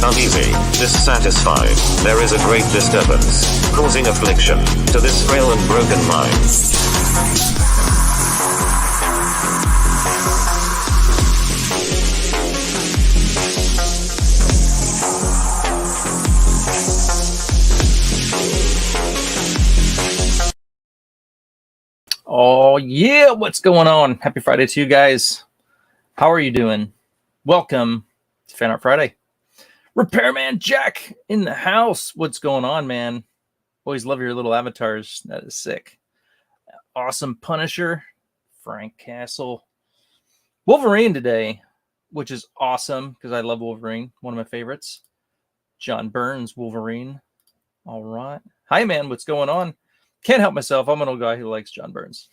Uneasy, dissatisfied, there is a great disturbance, causing affliction, to this frail and broken mind. Oh yeah, what's going on? Happy Friday to you guys. How are you doing? Welcome to Fan Art Friday. Repairman Jack in the house. What's going on, man? Always love your little avatars. That is sick. Awesome Punisher, Frank Castle. Wolverine today, which is awesome because I love Wolverine. One of my favorites. John Burns, Wolverine. All right. Hi, man. What's going on? Can't help myself. I'm an old guy who likes John Burns.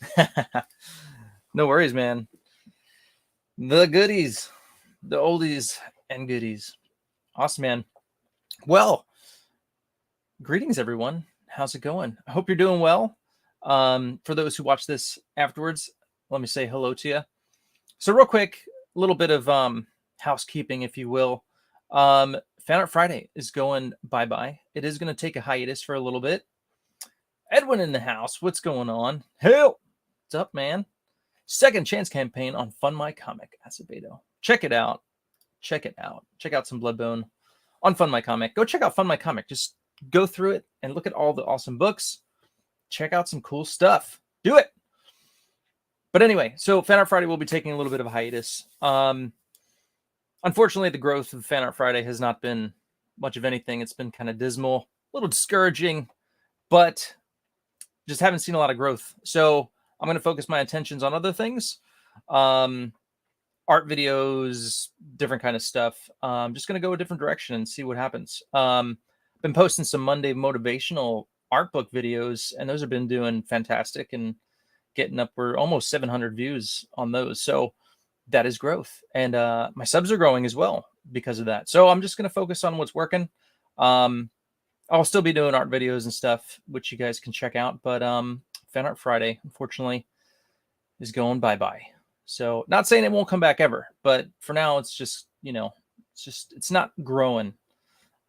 No worries, man. The goodies. The oldies and goodies. Awesome, man. Well, greetings, everyone. How's it going? I hope you're doing well. For those who watch this afterwards, let me say hello to you. So real quick, a little bit of housekeeping, if you will. Fan Art Friday is going bye-bye. It is going to take a hiatus for a little bit. Edwin in the house. What's going on? Hell, what's up, man? Second Chance campaign on Fund My Comic, Acevedo. Check it out. Check it out. Check out some Bloodbone on Fund My Comic. Go check out Fund My Comic. Just go through it and look at all the awesome books. Check out some cool stuff. Do it. But anyway, so Fan Art Friday will be taking a little bit of a hiatus. Unfortunately, the growth of Fan Art Friday has not been much of anything. It's been kind of dismal, a little discouraging, but just haven't seen a lot of growth. So I'm going to focus my attentions on other things. Art videos, different kind of stuff. Just going to go a different direction and see what happens. Been posting some Monday motivational art book videos, and those have been doing fantastic and getting up. We're almost 700 views on those. So that is growth. And my subs are growing as well because of that. So I'm just going to focus on what's working. I'll still be doing art videos and stuff, which you guys can check out. But Fan Art Friday, unfortunately, is going bye-bye. So not saying it won't come back ever, but for now, it's just, it's not growing.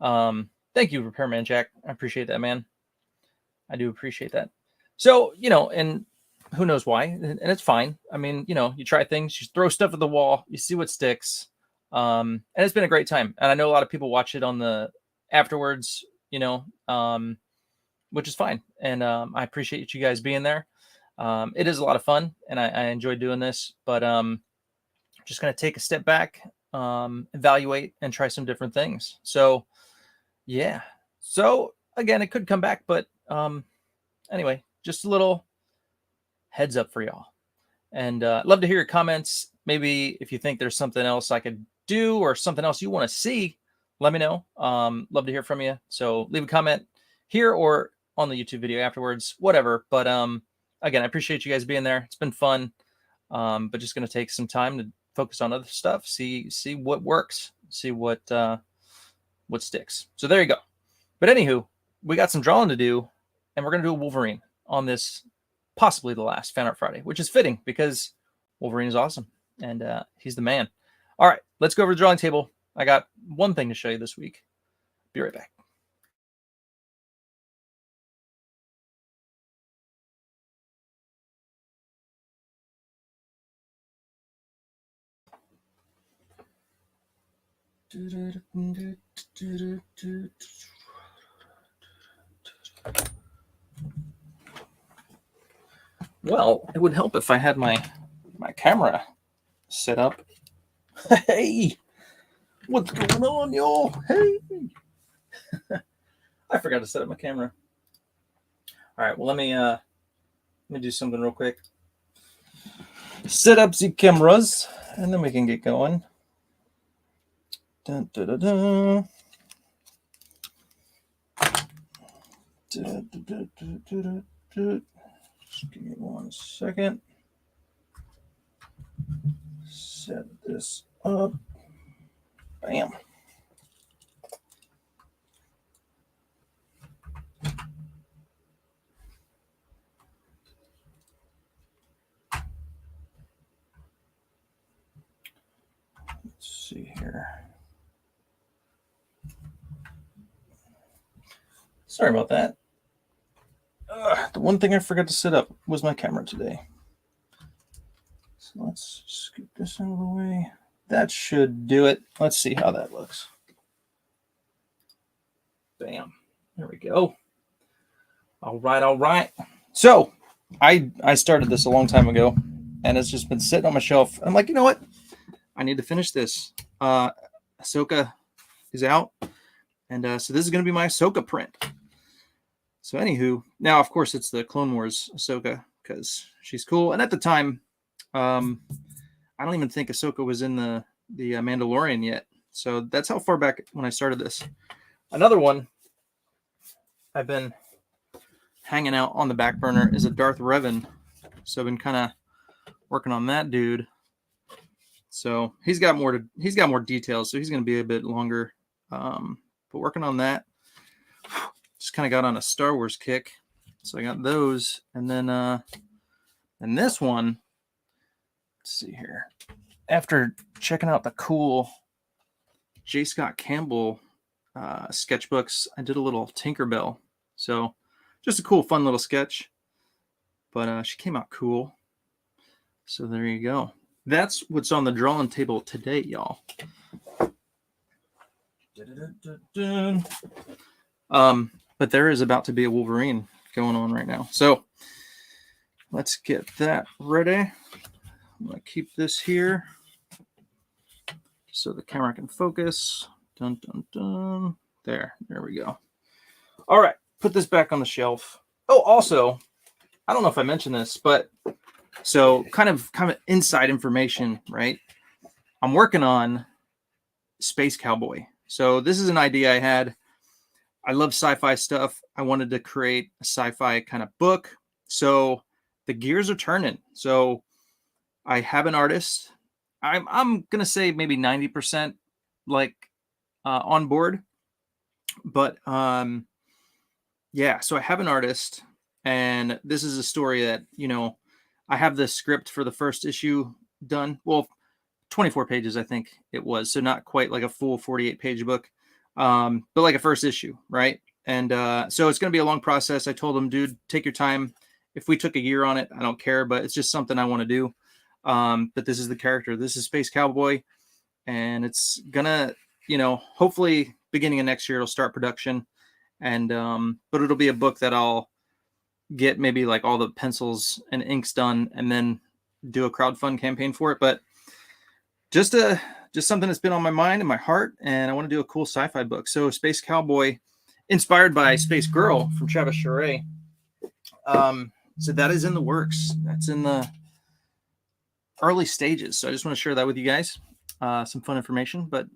Thank you, Repairman Jack. I appreciate that, man. I do appreciate that. So, and who knows why, and it's fine. I mean, you try things, you throw stuff at the wall, you see what sticks. And it's been a great time. And I know a lot of people watch it on the afterwards, which is fine. And I appreciate you guys being there. It is a lot of fun, and I enjoy doing this, but just going to take a step back, evaluate, and try some different things. So, Yeah. So again, it could come back, but anyway, just a little heads up for y'all. And love to hear your comments. Maybe if you think there's something else I could do or something else you want to see, let me know. Love to hear from you. So leave a comment here or on the YouTube video afterwards, whatever. But again, I appreciate you guys being there. It's been fun. But just going to take some time to focus on other stuff, see what works, see what sticks. So there you go. But anywho, we got some drawing to do, and we're going to do a Wolverine on this, possibly the last Fan Art Friday, which is fitting because Wolverine is awesome, and he's the man. All right, let's go over the drawing table. I got one thing to show you this week. Be right back. Well, it would help if I had my camera set up. Hey, what's going on, y'all? Hey, I forgot to set up my camera. All right, well let me do something real quick. Set up the cameras, and then we can get going. Dun, dun, dun, dun. Dun, dun, dun, dun, dun, dun. Just give me 1 second. Set this up. Bam. Let's see here. Sorry about that. The one thing I forgot to set up was my camera today. So let's scoot this out of the way. That should do it. Let's see how that looks. Bam. There we go. All right. So I started this a long time ago, and it's just been sitting on my shelf. I'm like, you know what? I need to finish this. Ahsoka is out, and so this is going to be my Ahsoka print. So anywho, now of course it's the Clone Wars Ahsoka because she's cool. And at the time, I don't even think Ahsoka was in the Mandalorian yet. So that's how far back when I started this. Another one I've been hanging out on the back burner is a Darth Revan. So I've been kind of working on that dude. So he's got more details. So he's going to be a bit longer. But working on that. Just kind of got on a Star Wars kick. So I got those. And then and this one, let's see here. After checking out the cool J. Scott Campbell sketchbooks, I did a little Tinkerbell. So just a cool, fun little sketch. But she came out cool. So there you go. That's what's on the drawing table today, y'all. But there is about to be a Wolverine going on right now. So let's get that ready. I'm going to keep this here so the camera can focus. Dun, dun, dun. There we go. All right, put this back on the shelf. Oh, also, I don't know if I mentioned this, but so kind of inside information, right? I'm working on Space Cowboy. So this is an idea I had. I love sci-fi stuff. I wanted to create a sci-fi kind of book. So the gears are turning. So I have an artist. I'm gonna say maybe 90% like on board. But yeah, so I have an artist, and this is a story that, you know, I have the script for the first issue done. Well, 24 pages, I think it was. So not quite like a full 48-page book. But like a first issue, right? And so it's going to be a long process. I told him, dude, take your time. If we took a year on it, I don't care, but it's just something I want to do. But this is the character. This is Space Cowboy, and it's gonna, you know, hopefully beginning of next year it'll start production, and but it'll be a book that I'll get maybe like all the pencils and inks done, and then do a crowdfund campaign for it. But just a just something that's been on my mind and my heart, and I want to do a cool sci-fi book. So Space Cowboy, inspired by Space Girl from Travis Charest. So that is in the works. That's in the early stages. So I just want to share that with you guys. Some fun information, but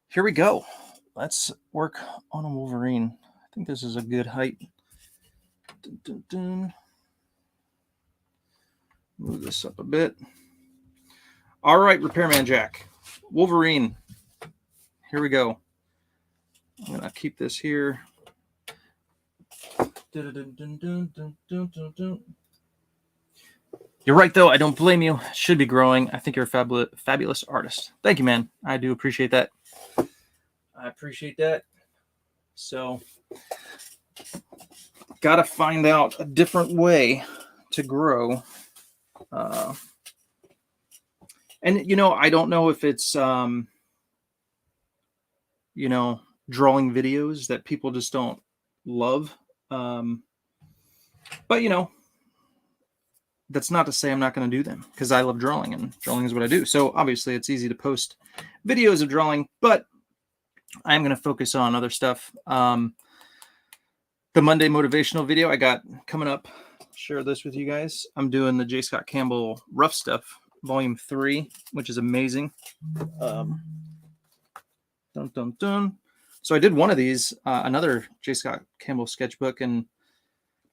here we go. Let's work on a Wolverine. I think this is a good height. Dun, dun, dun. Move this up a bit. All right, Repairman Jack. Wolverine. Here we go. I'm going to keep this here. You're right, though. I don't blame you. Should be growing. I think you're a fabulous artist. Thank you, man. I do appreciate that. I appreciate that. So, got to find out a different way to grow. And, you know, I don't know if it's, you know, drawing videos that people just don't love. But, you know, that's not to say I'm not going to do them, because I love drawing, and drawing is what I do. So obviously it's easy to post videos of drawing, but I'm going to focus on other stuff. The Monday motivational video I got coming up, share this with you guys. I'm doing the J. Scott Campbell Rough Stuff Volume 3, which is amazing. Dun, dun, dun. So I did one of these, another J. Scott Campbell sketchbook, and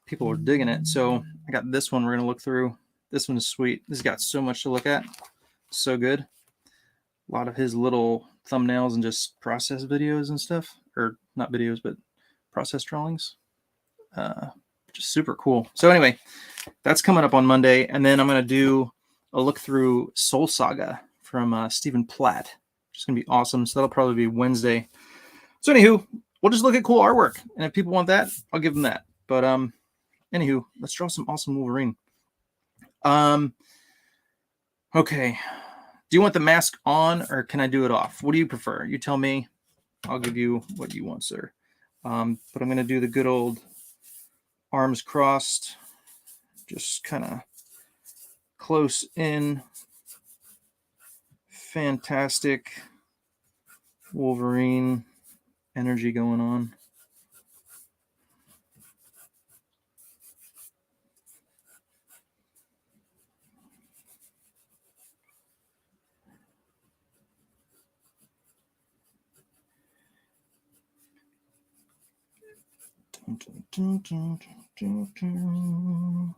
people were digging it. So I got this one we're going to look through. This one is sweet. This has got so much to look at. So good. A lot of his little thumbnails and just process videos and stuff. Or not videos, but process drawings. Just super cool. So anyway, that's coming up on Monday. And then I'm going to do a look through Soul Saga from Stephen Platt, which is going to be awesome. So that'll probably be Wednesday. So anywho, we'll just look at cool artwork. And if people want that, I'll give them that. But anywho, let's draw some awesome Wolverine. Okay. Do you want the mask on, or can I do it off? What do you prefer? You tell me. I'll give you what you want, sir. But I'm going to do the good old arms crossed, just kind of close in. Fantastic Wolverine energy going on. Dun, dun, dun, dun.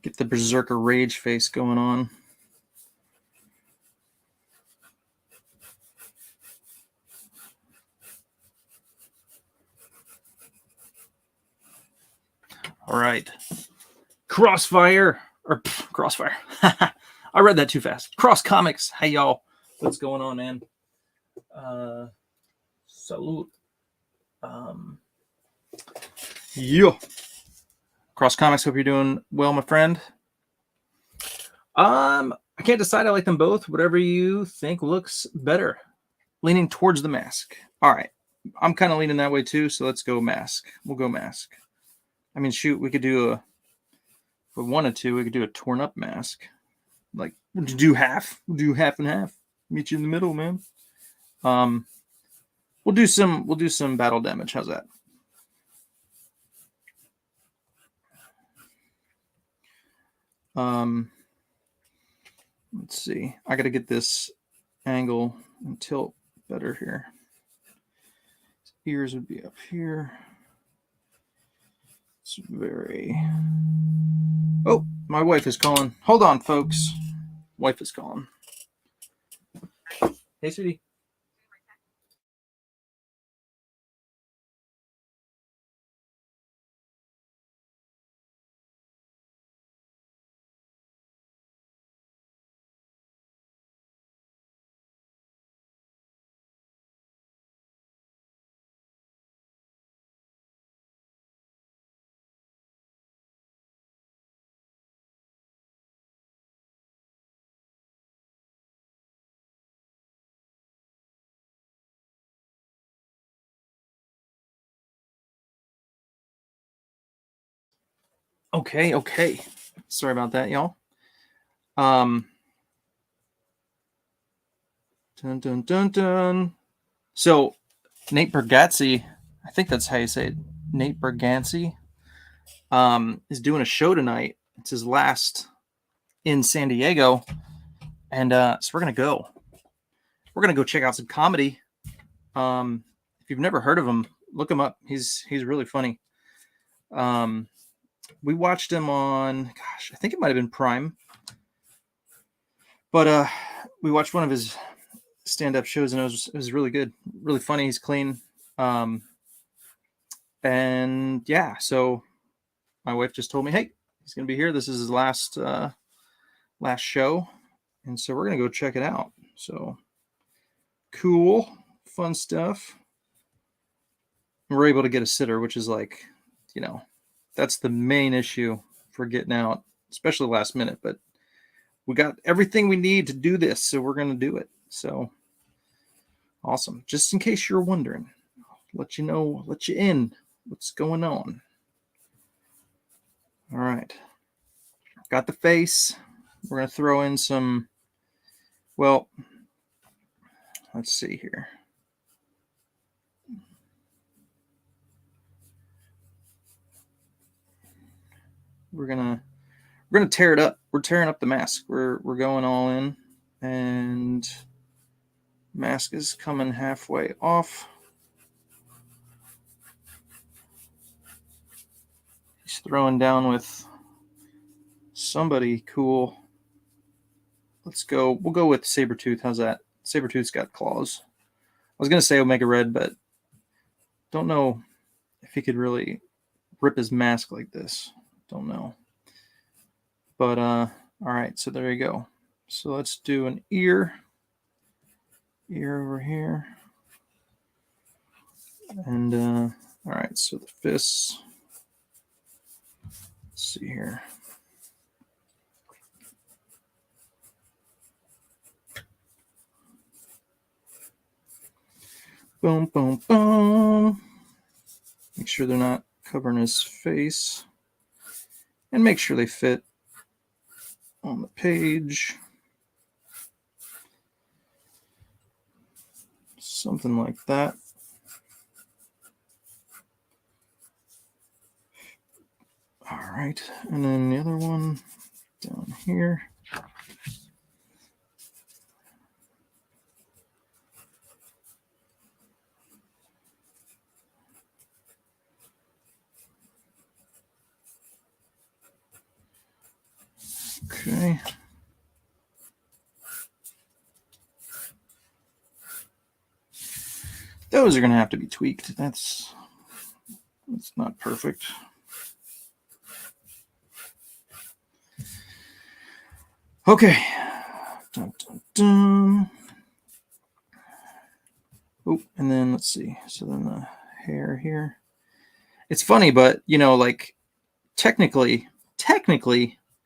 Get the Berserker Rage face going on. All right. Crossfire. Crossfire. I read that too fast. Cross Comics. Hey, y'all. What's going on, man? Salute. Yeah. Cross Comics. Hope you're doing well, my friend. I can't decide. I like them both. Whatever you think looks better. Leaning towards the mask. All right. I'm kind of leaning that way too, so let's go mask. We'll go mask. I mean, shoot, we could do if we wanted to, we could do a torn up mask. Like, would you do half? We'll do half and half. Meet you in the middle, man. We'll do some battle damage. How's that? Let's see. I got to get this angle and tilt better here. His ears would be up here. It's very... Oh, my wife is calling. Hold on, folks. Wife is calling. Hey, sweetie. Okay. Sorry about that, y'all. Um, dun. So Nate Bargatze, I think that's how you say it. Nate Bargatze, is doing a show tonight. It's his last in San Diego, and so we're gonna go. We're gonna go check out some comedy. If you've never heard of him, look him up. He's really funny. We watched him on, gosh, I think it might have been Prime, but we watched one of his stand-up shows, and it was really good, really funny. He's clean, and yeah. So my wife just told me, hey, he's gonna be here. This is his last show, and so we're gonna go check it out. So cool, fun stuff. We're able to get a sitter, which is like, that's the main issue for getting out, especially last minute. But we got everything we need to do this, so we're going to do it. So awesome. Just in case you're wondering, let you know, let you in what's going on. All right. Got the face. We're going to throw in some, well, let's see here. We're gonna tear it up. We're tearing up the mask. We're going all in, and mask is coming halfway off. He's throwing down with somebody cool. Let's go. We'll go with Sabretooth. How's that? Sabretooth's got claws. I was gonna say Omega Red, but don't know if he could really rip his mask like this. Don't know. But all right, so there you go. So let's do an ear over here. And all right, so the fists. Let's see here. Boom, boom, boom. Make sure they're not covering his face. And make sure they fit on the page. Something like that. All right, and then the other one down here. Okay. Those are going to have to be tweaked. That's not perfect. Okay. Dun, dun, dun. Oh, and then let's see. So then the hair here. It's funny, but like technically,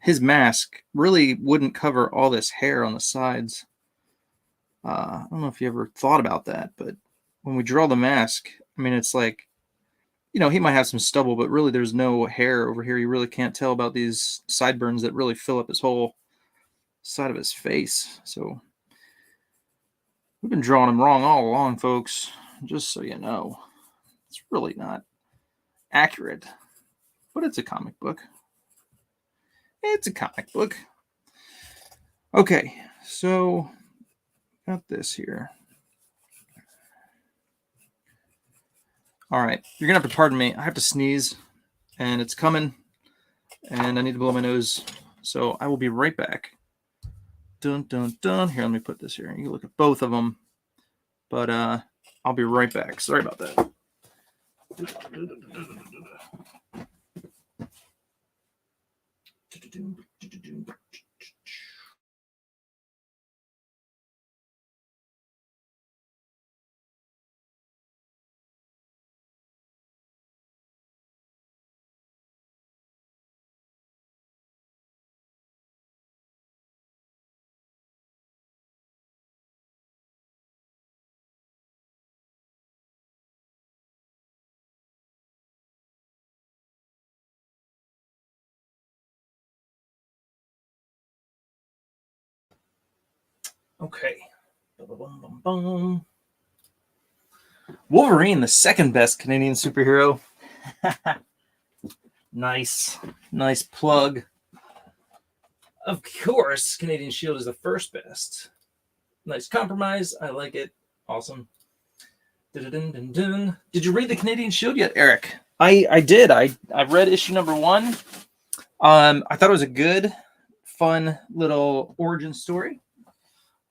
his mask really wouldn't cover all this hair on the sides. I don't know if you ever thought about that, but when we draw the mask, I mean, it's like, he might have some stubble, but really there's no hair over here. You really can't tell about these sideburns that really fill up his whole side of his face. So we've been drawing him wrong all along, folks, just so you know. It's really not accurate, but it's a comic book. It's a comic book. Okay, so got this here. All right, you're gonna have to pardon me. I have to sneeze, and it's coming, and I need to blow my nose. So I will be right back. Dun dun dun. Here, let me put this here. You can look at both of them, but I'll be right back. Sorry about that. Okay. Ba-ba-bum-bum-bum. Wolverine, the second best Canadian superhero. Nice plug. Of course, Canadian Shield is the first best. Nice compromise. I like it. Awesome. Dun-dun-dun-dun. Did you read the Canadian Shield yet, Eric? I did. I read issue number 1. I thought it was a good, fun little origin story.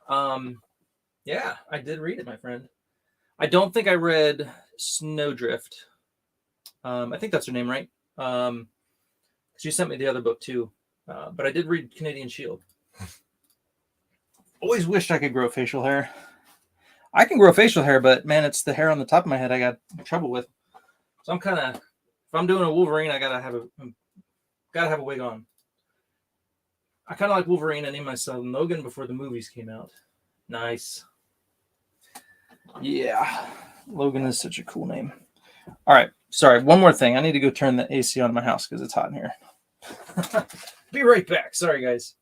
Yeah, I did read it, my friend. I don't think I read Snowdrift. I think that's her name, right? She sent me the other book too. But I did read Canadian Shield. Always wished I could grow facial hair. I can grow facial hair, but man, it's the hair on the top of my head I got trouble with. So I'm kind of, if I'm doing a Wolverine, I gotta have a wig on. I kind of like Wolverine. I named myself Logan before the movies came out. Nice. Yeah, Logan is such a cool name. All right, sorry. One more thing. I need to go turn the AC on in my house because it's hot in here. Be right back. Sorry, guys.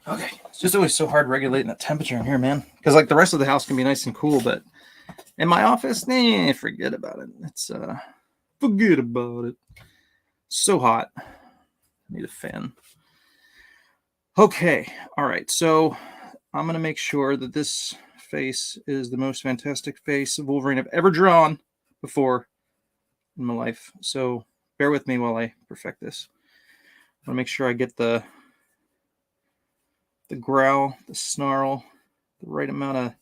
Okay, it's just always so hard regulating the temperature in here, man. Because like the rest of the house can be nice and cool, but in my office, forget about it. It's forget about it. So hot. I need a fan. Okay, all right. So I'm gonna make sure that this face is the most fantastic face of Wolverine I've ever drawn before in my life. So bear with me while I perfect this. I want to make sure I get the growl, the snarl, the right amount of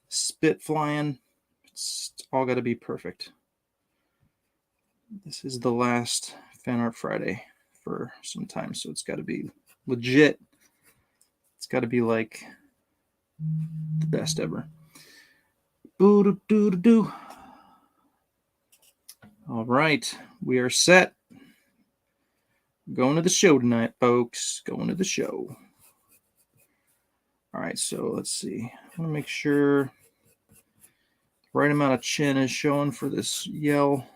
spit flying. It's all got to be perfect. This is the last Fan Art Friday for some time, so it's got to be legit. It's got to be like the best ever. Boo-doo-doo-doo-doo. All right, we are set. Going to the show tonight, folks. Going to the show. All right, so let's see. I want to make sure the right amount of chin is showing for this yell.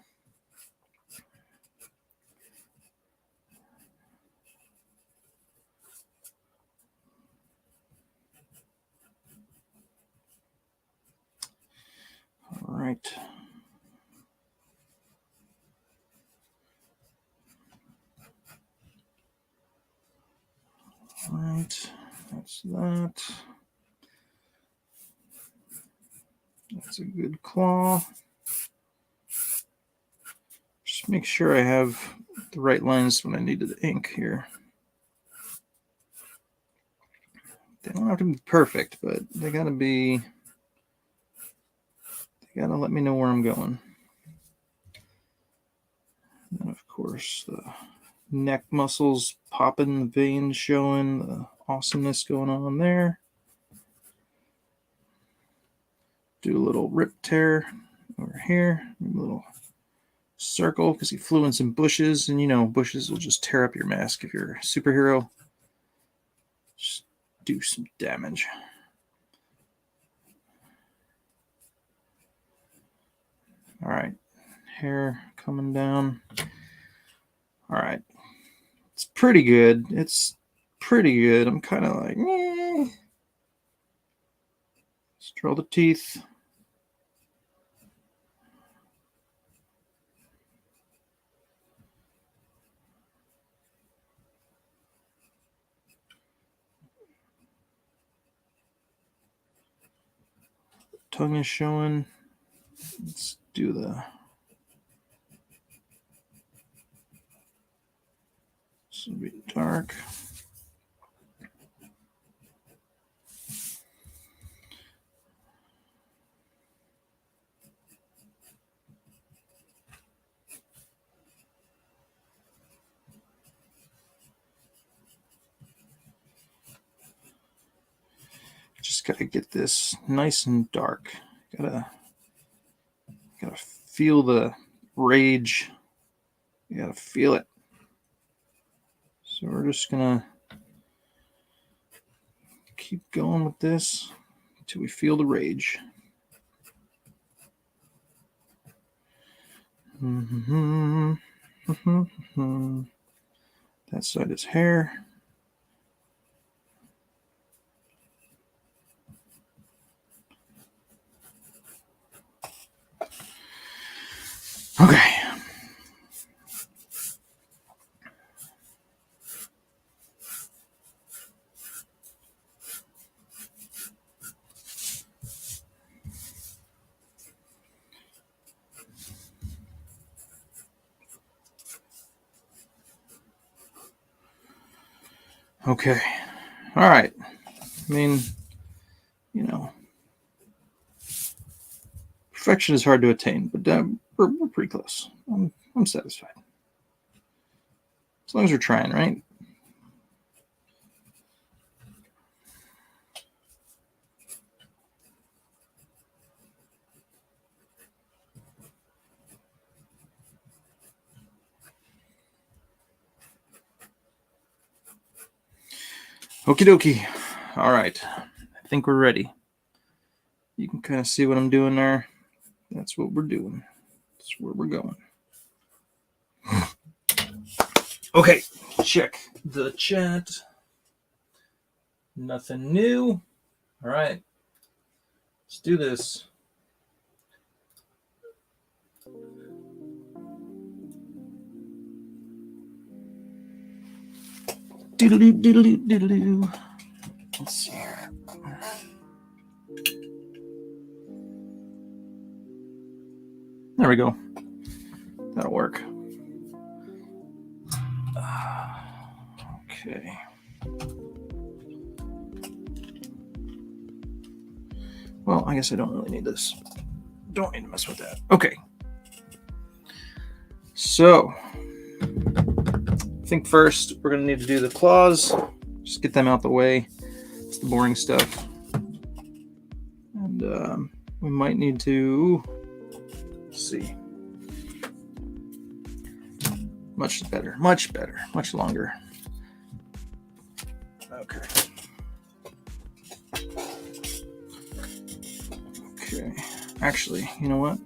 All right. All right, that's that. That's a good claw. Just make sure I have the right lines when I needed the ink here. They don't have to be perfect, but they gotta be. They gotta let me know where I'm going. And of course, the neck muscles popping, the veins showing, the awesomeness going on there. Do a little rip tear over here, a little circle because he flew in some bushes, and you know bushes will just tear up your mask if you're a superhero. Just do some damage. All right, hair coming down. All right, it's pretty good. It's pretty good. I'm kind of like, Let's draw the teeth. Tongue is showing. Let's do the this will be dark. Just gotta get this nice and dark. Gotta feel the rage. You gotta feel it. So we're just gonna keep going with this until we feel the rage. That side is hair. Okay. Okay. All right. I mean, you know, perfection is hard to attain, but we're pretty close. I'm satisfied. As long as we're trying, right? Okie dokie. All right. I think we're ready. You can kind of see what I'm doing there. That's what we're doing. That's where we're going. Okay. Check the chat. Nothing new. All right. Let's do this. Doodle-doo, doodle-doo, doodle-doo. Let's see here. There we go. That'll work. Okay. Well, I guess I don't really need this. Don't need to mess with that. Okay. So, I think first we're going to need to do the claws. Just get them out the way. It's the boring stuff. And we might need to... see. Much better, much longer. Okay. Okay. Actually, you know what?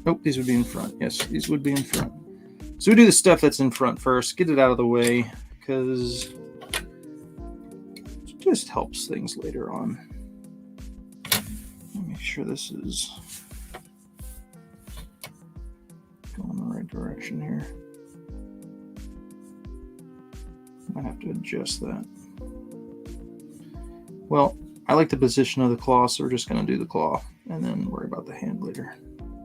Oh, these would be in front. Yes, these would be in front. So we do the stuff that's in front first, get it out of the way, because it just helps things later on. Let me make sure this is going the right direction here. Might have to adjust that. Well, I like the position of the claw, so we're just going to do the claw and then worry about the hand later.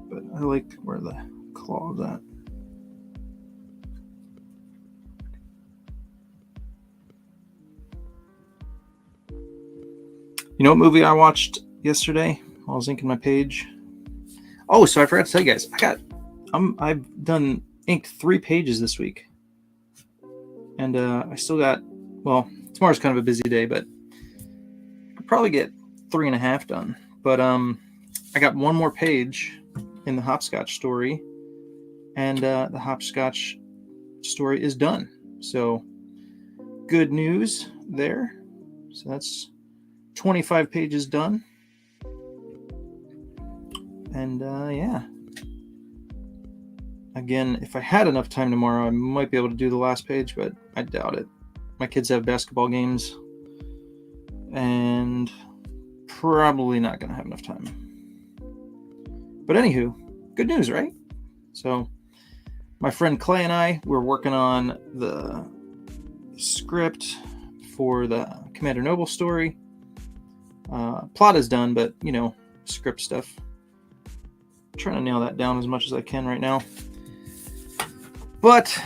But I like where the claw is at. You know what movie I watched yesterday while I was inking my page? Oh, so I forgot to tell you guys. I've done inked 3 pages this week. And I still got, well, tomorrow's kind of a busy day, but I could probably get 3.5 done. But I got 1 more page in the hopscotch story, and the hopscotch story is done. So good news there. So that's 25 pages done. And yeah. Again, if I had enough time tomorrow, I might be able to do the last page, but I doubt it. My kids have basketball games, and probably not going to have enough time. But anywho, good news, right? So my friend Clay and I, we're working on the script for the Commander Noble story. Plot is done, but, you know, script stuff. I'm trying to nail that down as much as I can right now. But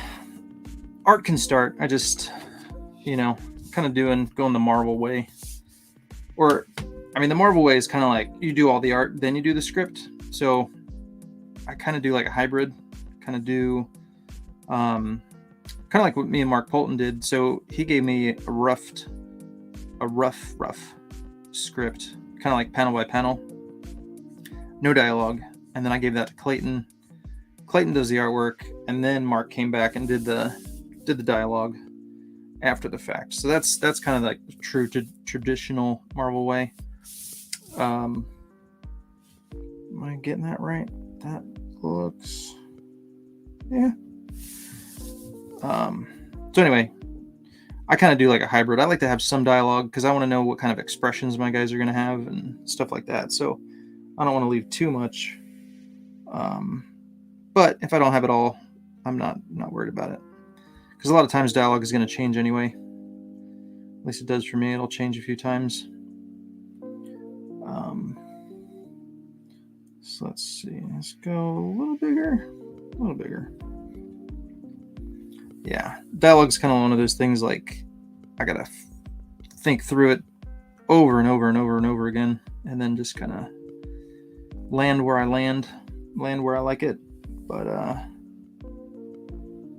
art can start. I just, you know, kind of going the Marvel way. Or, I mean, the Marvel way is kind of like you do all the art, then you do the script. So I kind of do like a hybrid. Kind of do, kind of like what me and Mark Polton did. So he gave me a rough script, kind of like panel by panel. No dialogue. And then I gave that to Clayton. Clayton does the artwork, and then Mark came back and did the dialogue after the fact. So that's kind of like true to traditional Marvel way. Am I getting that right? That looks, yeah. So anyway, I kind of do like a hybrid. I like to have some dialogue because I want to know what kind of expressions my guys are going to have and stuff like that. So I don't want to leave too much. But if I don't have it all, I'm not worried about it. Because a lot of times dialogue is going to change anyway. At least it does for me. It'll change a few times. So let's see. Let's go a little bigger. A little bigger. Yeah. Dialogue's kind of one of those things like I got to think through it over and over and over and over again. And then just kind of land where I land where I like it. But,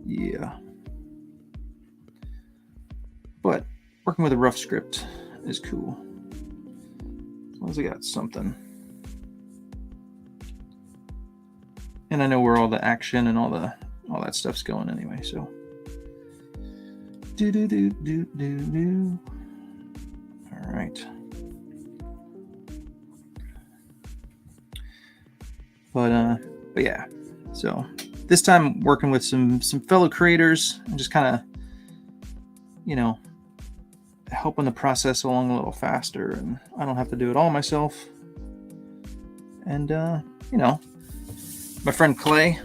yeah. But working with a rough script is cool. As long as I got something. And I know where all the action and all that stuff's going anyway, so. Do. All right. But yeah. So this time working with some fellow creators and just kind of, you know, helping the process along a little faster, and I don't have to do it all myself. And you know, my friend Clay,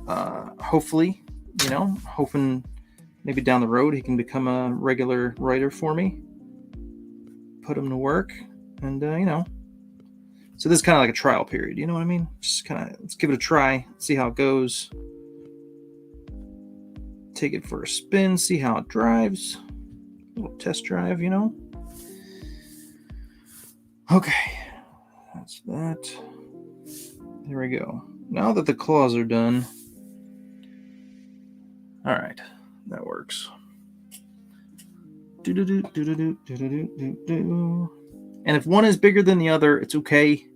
hopefully, you know, hoping maybe down the road he can become a regular writer for me, put him to work, and you know, so this is kind of like a trial period, you know what I mean? Just kind of, let's give it a try, see how it goes, take it for a spin, see how it drives. A little test drive, you know. Okay, that's that. There we go. Now that the claws are done, all right, that works. And if one is bigger than the other, it's okay.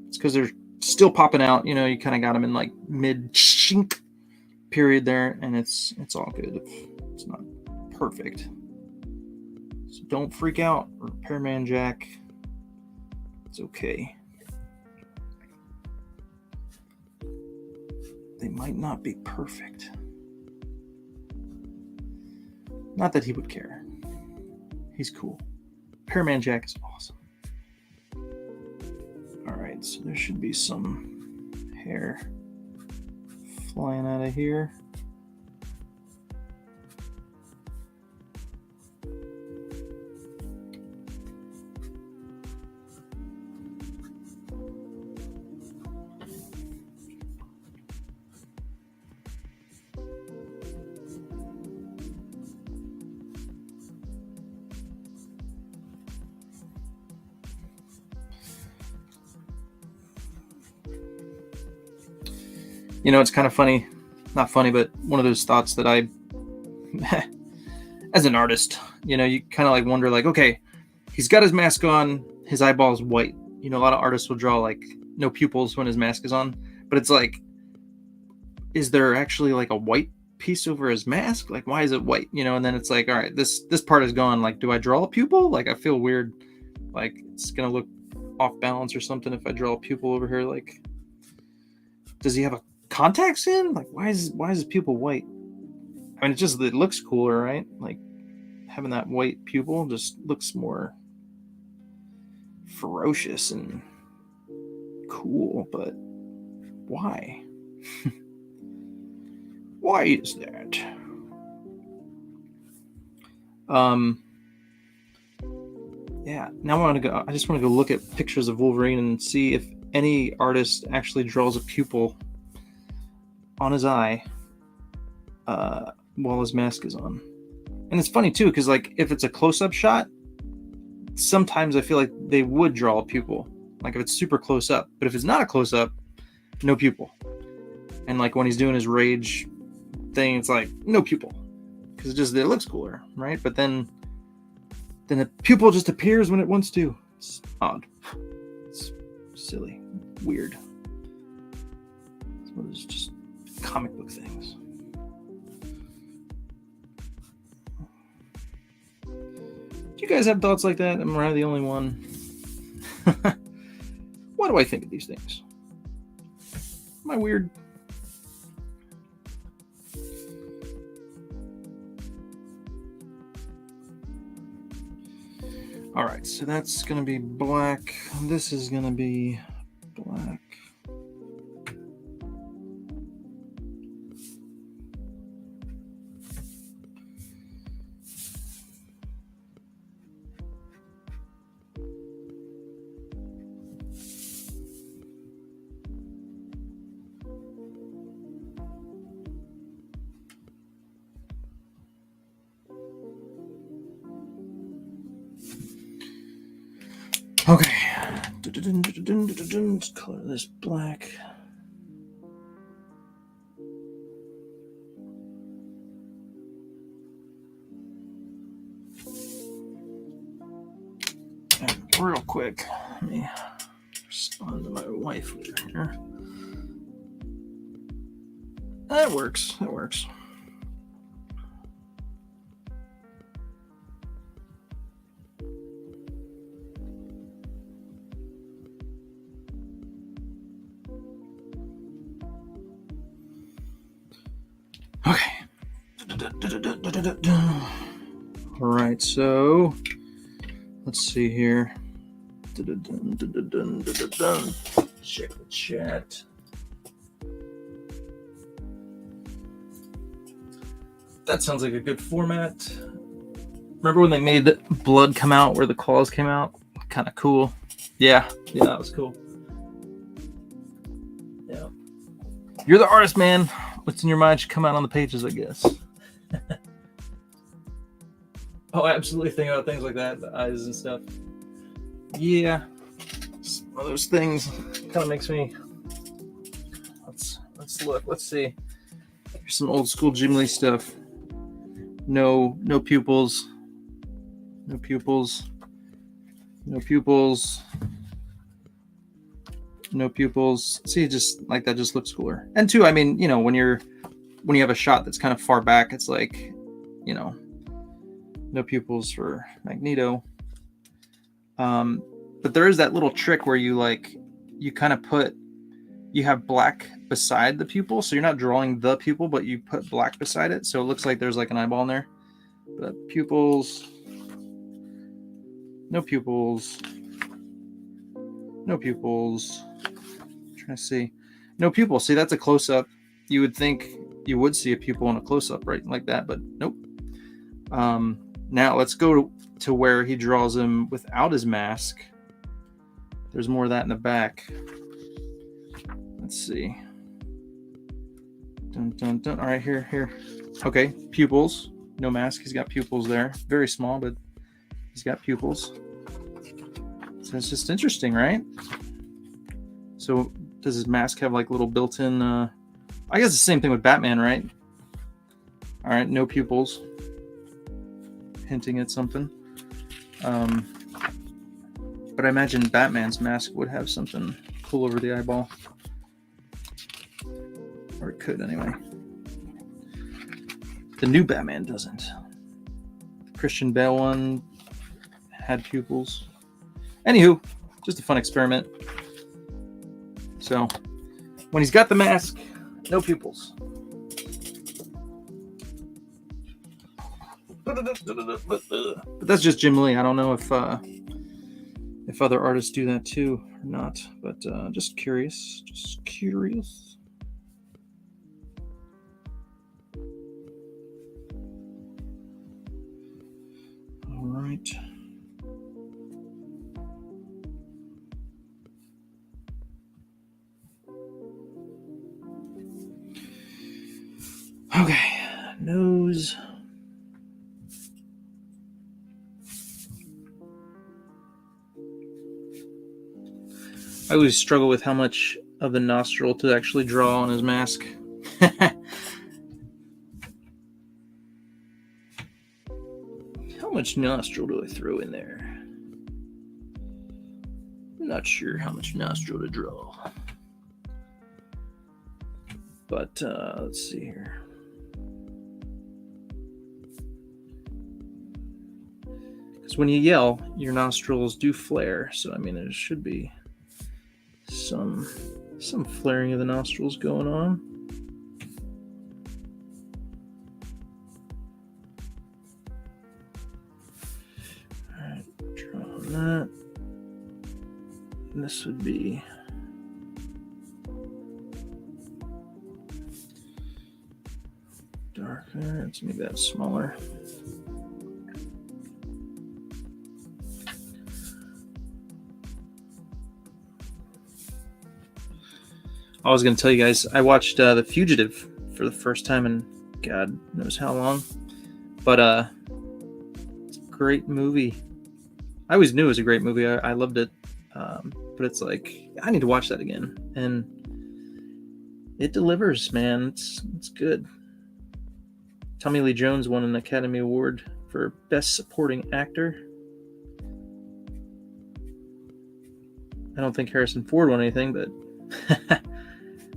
It's because they're still popping out. You know, you kind of got them in like mid shink period there, and it's all good. It's not perfect. So don't freak out, Repairman Jack. It's okay. They might not be perfect. Not that he would care. He's cool. Repairman Jack is awesome. Alright, so there should be some hair flying out of here. You know, it's kind of funny, not funny, but one of those thoughts that I, as an artist, you know, you kind of like wonder like, okay, he's got his mask on, his eyeball's white. You know, a lot of artists will draw like no pupils when his mask is on, but it's like, is there actually like a white piece over his mask? Like, why is it white? You know, and then it's like, all right, this part is gone. Like, do I draw a pupil? Like, I feel weird. Like, it's going to look off balance or something if I draw a pupil over here. Like, does he have a contacts in? Like, why is his pupil white? I mean, it looks cooler, right? Like, having that white pupil just looks more ferocious and cool, but why? Why is that? Yeah, now I just want to go look at pictures of Wolverine and see if any artist actually draws a pupil on his eye while his mask is on. And it's funny too, because like if it's a close-up shot, sometimes I feel like they would draw a pupil, like if it's super close up. But if it's not a close-up, no pupil. And like when he's doing his rage thing, it's like no pupil, because it looks cooler, right? But then the pupil just appears when it wants to. It's odd. It's silly, weird. What is just comic book things? Do you guys have thoughts like that? Am I the only one? Why do I think of these things? Am I weird? All right, so that's going to be black. This is going to be black. Okay, let's color this black. And real quick, let me respond to my wife here. That works. That works. Okay. All right, so let's see here. Check the chat. That sounds like a good format. Remember when they made blood come out where the claws came out? Kind of cool. Yeah, that was cool. Yeah. You're the artist, man. What's in your mind should come out on the pages, I guess. Oh, I absolutely think about things like that, the eyes and stuff. Yeah. It's one of those things kind of makes me... Let's look. Let's see. Here's some old school Jim Lee stuff. No pupils. No pupils. No pupils. No pupils. See, just like that just looks cooler. And two, I mean, you know, when you have a shot that's kind of far back, it's like, you know, no pupils for Magneto. But there is that little trick where you kind of you have black beside the pupil, so you're not drawing the pupil, but you put black beside it, so it looks like there's like an eyeball in there. But pupils, no pupils, no pupils. I'm trying to see, no pupil. See, that's a close-up. You would think you would see a pupil in a close-up, right, like that, but nope. Now let's go to where he draws him without his mask. There's more of that in the back. Let's see. Dun, dun, dun. All right, here. Okay, pupils. No mask. He's got pupils there. Very small, but he's got pupils. So it's just interesting, right? So does his mask have like little built-in... I guess the same thing with Batman, right? All right, no pupils. Hinting at something. But I imagine Batman's mask would have something cool over the eyeball. Or it could, anyway. The new Batman doesn't. The Christian Bale one had pupils. Anywho, just a fun experiment. So, when he's got the mask, no pupils. But that's just Jim Lee. I don't know if other artists do that too or not. But just curious. Just curious. All right. Okay. Nose. I always struggle with how much of the nostril to actually draw on his mask. How much nostril do I throw in there? I'm not sure how much nostril to draw. But let's see here. Because when you yell, your nostrils do flare. So, I mean, there should be some flaring of the nostrils going on. All right, draw on that. And this would be darker. Let's make that smaller. I was going to tell you guys, I watched The Fugitive for the first time in God knows how long. But it's a great movie. I always knew it was a great movie. I loved it. But it's like, I need to watch that again. And it delivers, man. It's good. Tommy Lee Jones won an Academy Award for Best Supporting Actor. I don't think Harrison Ford won anything, but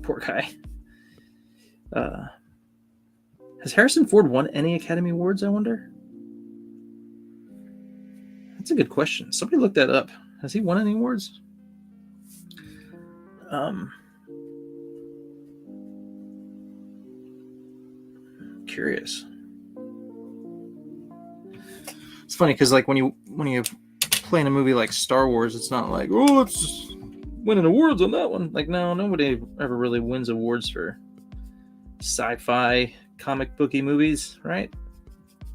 poor guy. Has Harrison Ford won any Academy Awards, I wonder? That's a good question. Somebody look that up. Has he won any awards? Curious. It's funny because like when you play in a movie like Star Wars, it's not like, oh, it's winning awards on that one. Like, no, nobody ever really wins awards for sci-fi comic booky movies, right?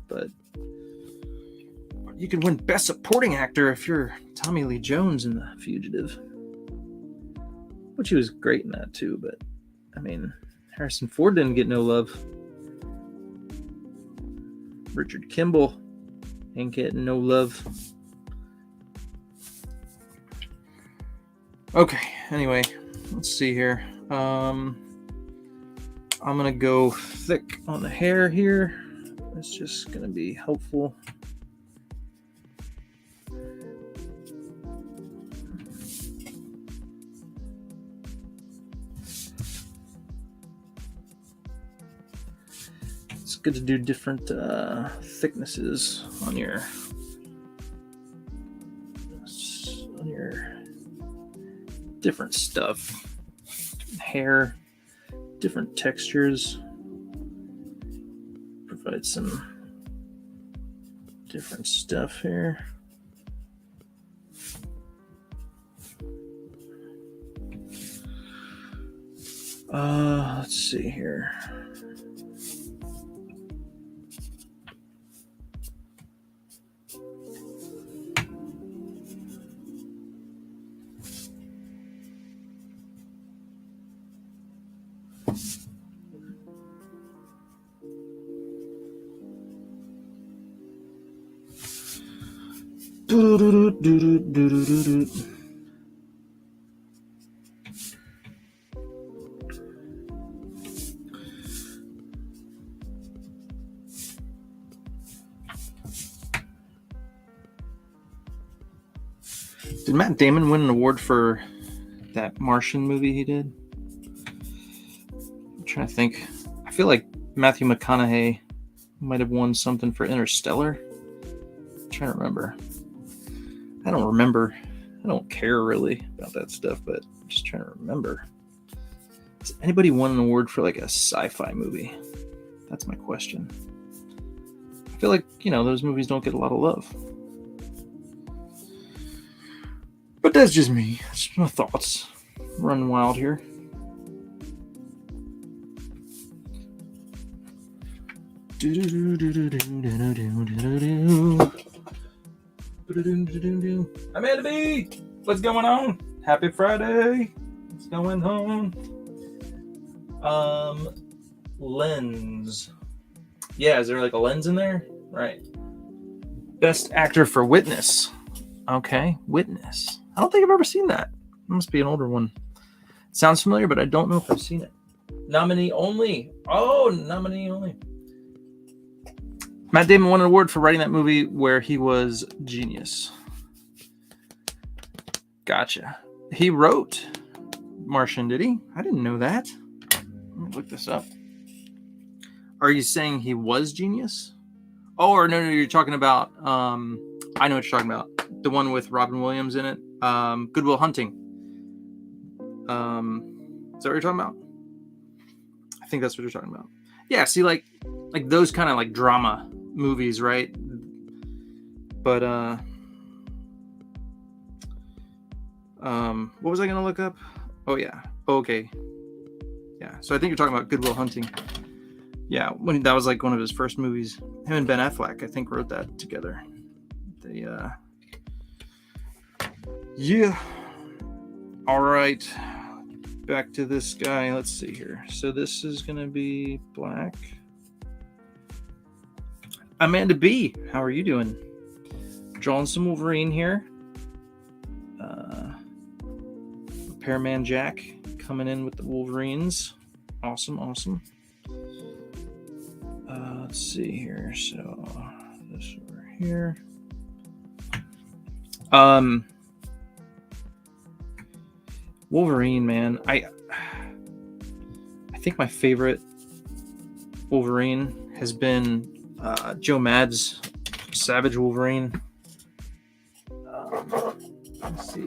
But you could win Best Supporting Actor if you're Tommy Lee Jones in The Fugitive, which he was great in that too. But I mean, Harrison Ford didn't get no love. Richard Kimball ain't getting no love. Okay, anyway, let's see here. I'm gonna go thick on the hair here. It's just gonna be helpful. It's good to do different thicknesses on your different stuff. Hair, different textures. Provide some different stuff here. Let's see here. Did Matt Damon win an award for that Martian movie he did? I'm trying to think. I feel like Matthew McConaughey might have won something for Interstellar. I'm trying to remember. I don't remember. I don't care really about that stuff, but I'm just trying to remember. Has anybody won an award for like a sci-fi movie? That's my question. I feel like, those movies don't get a lot of love. But that's just me. It's my thoughts. Running wild here. Amanda B, what's going on? Happy Friday. What's going on? Lens. Yeah, is there like a lens in there? Right. Best actor for Witness. Okay, Witness. I don't think I've ever seen that. It must be an older one. Sounds familiar, but I don't know if I've seen it. Nominee only. Oh, nominee only. Matt Damon won an award for writing that movie where he was genius. Gotcha. He wrote Martian, did he? I didn't know that. Let me look this up. Are you saying he was genius? Oh, or no, you're talking about, I know what you're talking about. The one with Robin Williams in it. Good Will Hunting. Is that what you're talking about? I think that's what you're talking about. Yeah, see, like those kind of like drama movies, right? But, what was I going to look up? Oh, yeah. Okay. Yeah, so I think you're talking about Good Will Hunting. Yeah, when that was like one of his first movies. Him and Ben Affleck, I think, wrote that together. They, yeah. All right. Back to this guy. Let's see here. So this is going to be black. Amanda B, how are you doing? Drawing some Wolverine here. Repairman Jack coming in with the Wolverines. Awesome. Let's see here. So this over here. Wolverine, man. I think my favorite Wolverine has been Joe Mad's Savage Wolverine. Let's see.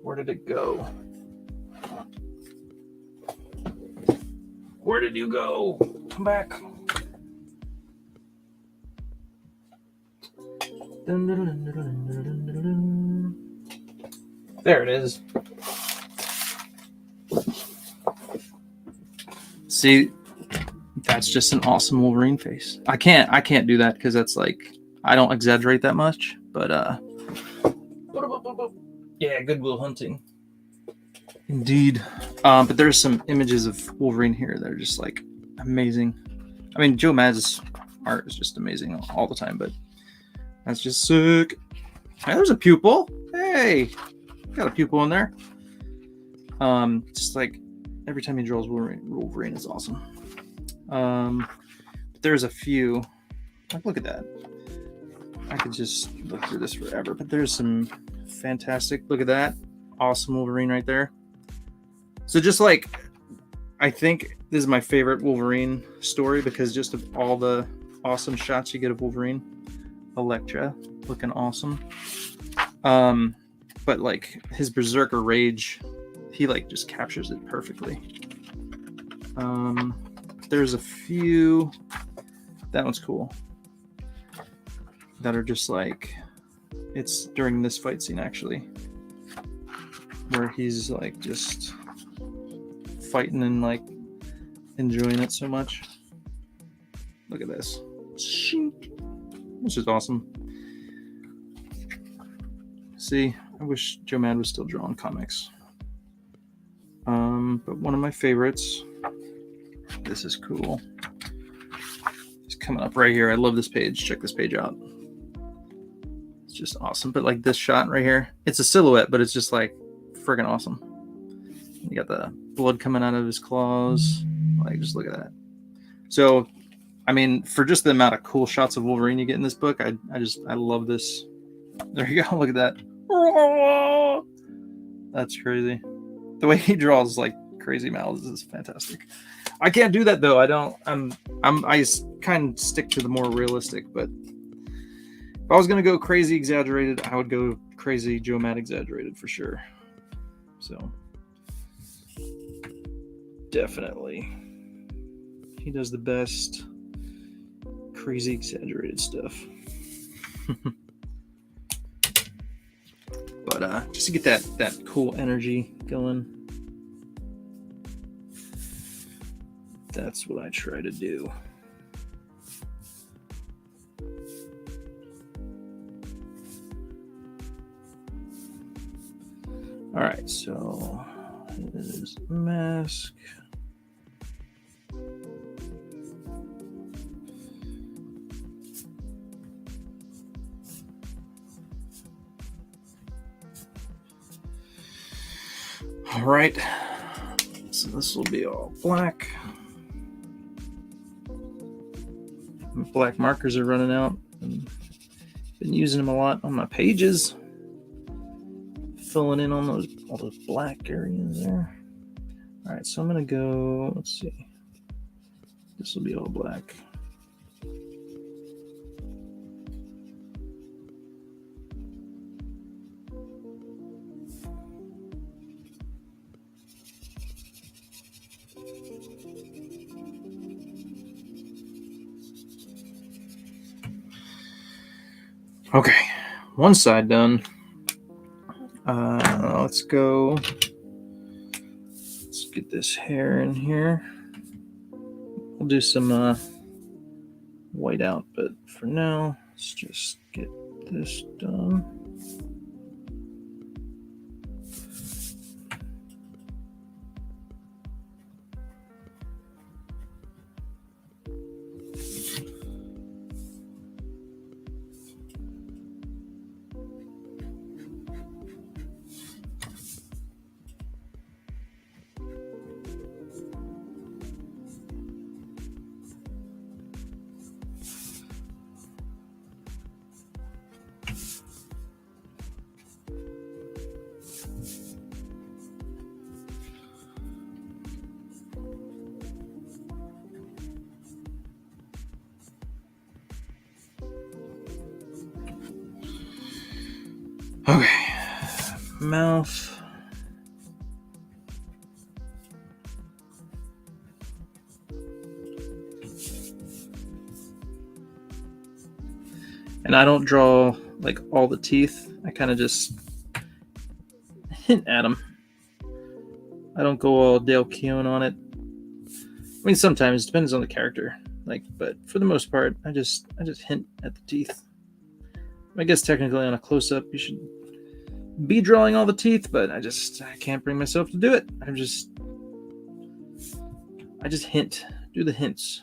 Where did it go? Where did you go? Come back. There it is. See, that's just an awesome Wolverine face. I can't do that because that's like, I don't exaggerate that much, but yeah, Good Will Hunting. Indeed. But there's some images of Wolverine here that are just like amazing. I mean, Joe Mad's art is just amazing all the time, but that's just sick. Hey, there's a pupil. Hey, got a pupil in there. Just like every time he draws Wolverine is awesome. But there's a few. Like, look at that. I could just look through this forever, but there's some fantastic. Look at that. Awesome Wolverine right there. So just like, I think this is my favorite Wolverine story because just of all the awesome shots you get of Wolverine. Elektra looking awesome. But like his Berserker Rage, he like just captures it perfectly. There's a few, that one's cool, that are just like, it's during this fight scene actually, where he's like just fighting and like enjoying it so much. Look at this. Which is awesome. See, I wish Joe Mad was still drawing comics. But one of my favorites, this is cool. It's coming up right here. I love this page. Check this page out. It's just awesome. But like this shot right here, it's a silhouette, but it's just like friggin' awesome. You got the blood coming out of his claws. Like, just look at that. So, I mean, for just the amount of cool shots of Wolverine you get in this book, I love this. There you go. Look at that. That's crazy. The way he draws like crazy mouths is fantastic. I can't do that though. I kind of stick to the more realistic, but if I was gonna go crazy exaggerated, I would go crazy Joe Mad exaggerated for sure. So definitely, he does the best crazy exaggerated stuff. But just to get that cool energy going, that's what I try to do. All right, so there's mask. All right, so this will be all black. Black markers are running out. And Been using them a lot on my pages. Filling in on all those black areas there. All right, so I'm going to go, let's see. This will be all black. Okay, one side done. Let's go. Let's get this hair in here. We'll do some white out, but for now, let's just get this done. Okay, mouth. And I don't draw like all the teeth. I kind of just hint at them. I don't go all Dale Keown on it. I mean, sometimes it depends on the character. But for the most part, I just hint at the teeth. I guess technically on a close-up, you should be drawing all the teeth, but I can't bring myself to do it. I just hint, do the hints.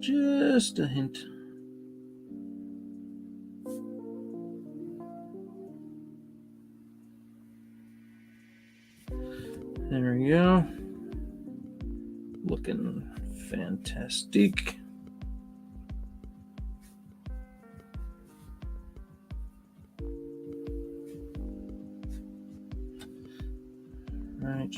Just a hint. There we go. Looking fantastic. Right.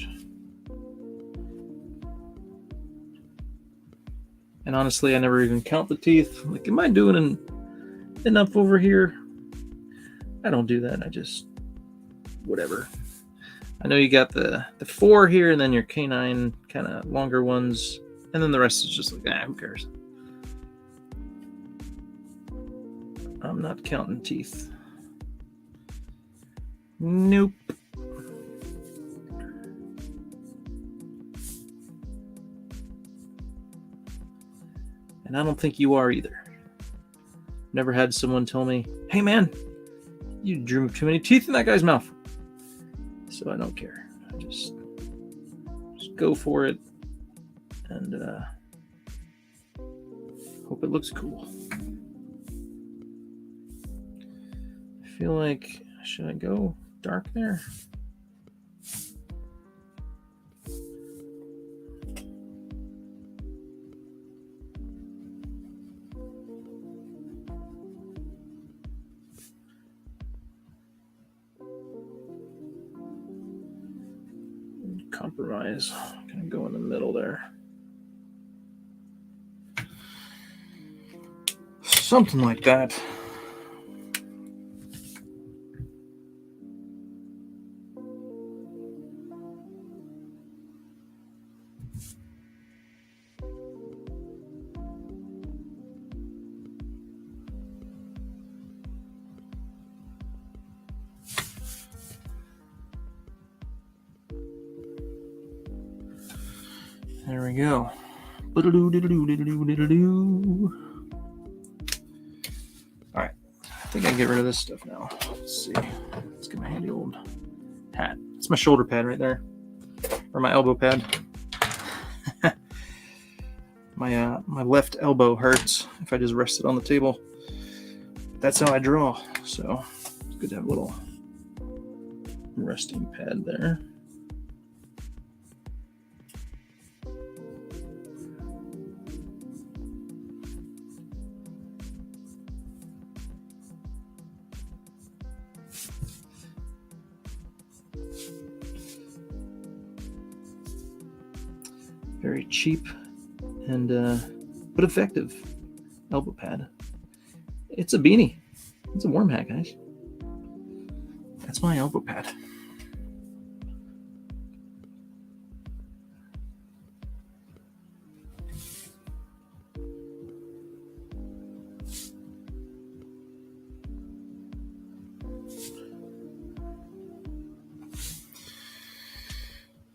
And honestly, I never even count the teeth. Like, am I doing enough over here? I don't do that. I just, whatever. I know you got the 4 here, and then your canine kind of longer ones, and then the rest is just like, who cares? I'm not counting teeth. Nope. And I don't think you are either. Never had someone tell me, hey man, you drew too many teeth in that guy's mouth. So I don't care. I just go for it and hope it looks cool. I feel like, should I go dark there? Compromise. Kind of go in the middle there. Something like that. There we go. All right. I think I can get rid of this stuff now. Let's see. Let's get my handy old hat. It's my shoulder pad right there. Or my elbow pad. My left elbow hurts if I just rest it on the table. That's how I draw. So Good to have a little resting pad there. Very cheap and but effective elbow pad. It's a beanie. It's a warm hat, guys. That's my elbow pad.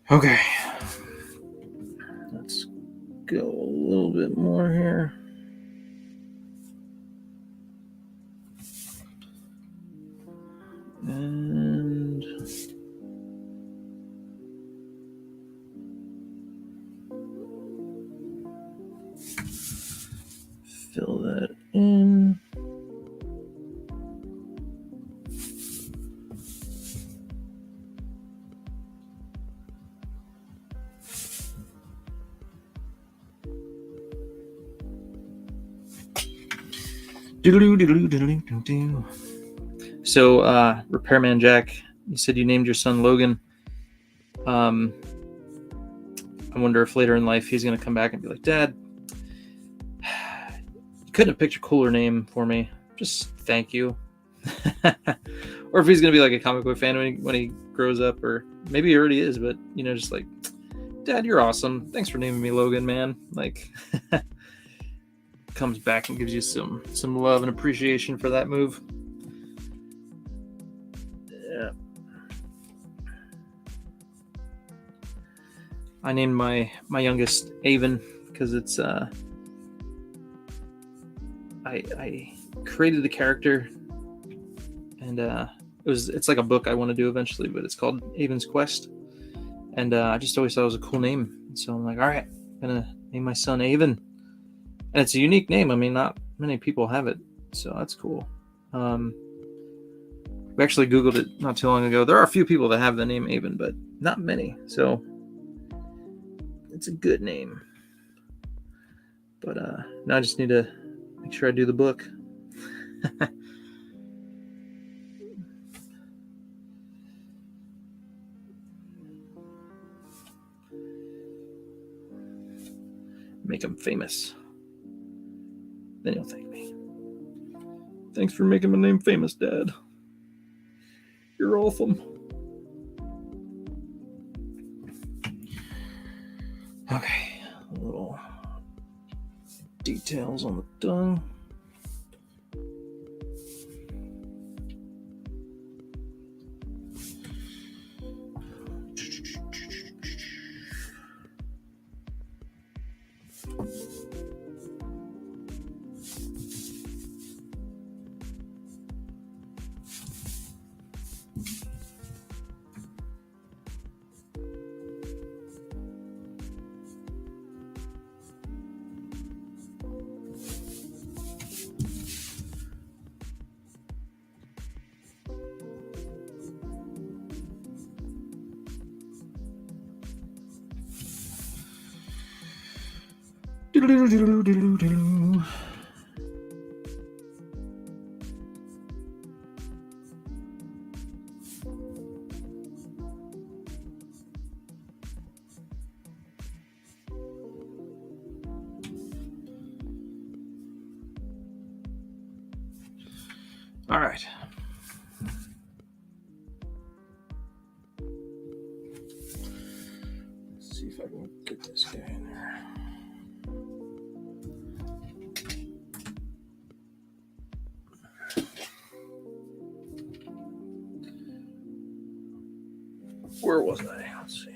Okay. Let's go a little bit more here. And fill that in. So, Repairman Jack, you said you named your son Logan. I wonder if later in life he's going to come back and be like, Dad, you couldn't have picked a cooler name for me. Just thank you. Or if he's going to be like a comic book fan when he grows up, or maybe he already is, but, just like, Dad, you're awesome. Thanks for naming me Logan, man. Like, comes back and gives you some love and appreciation for that move. Yeah. I named my youngest Avon because it's I created the character, and it's like a book I want to do eventually, but it's called Avon's Quest, and I just always thought it was a cool name, so I'm like, all right, I'm gonna name my son Avon. And it's a unique name. I mean, not many people have it, so that's cool. We actually Googled it not too long ago. There are a few people that have the name Avon, but not many. So it's a good name. But now I just need to make sure I do the book. Make him famous. Then he'll thank me. Thanks for making my name famous, Dad. You're awesome. Okay, a little details on the tongue. All right. Let's see if I can get this guy in there. Where was I? Let's see.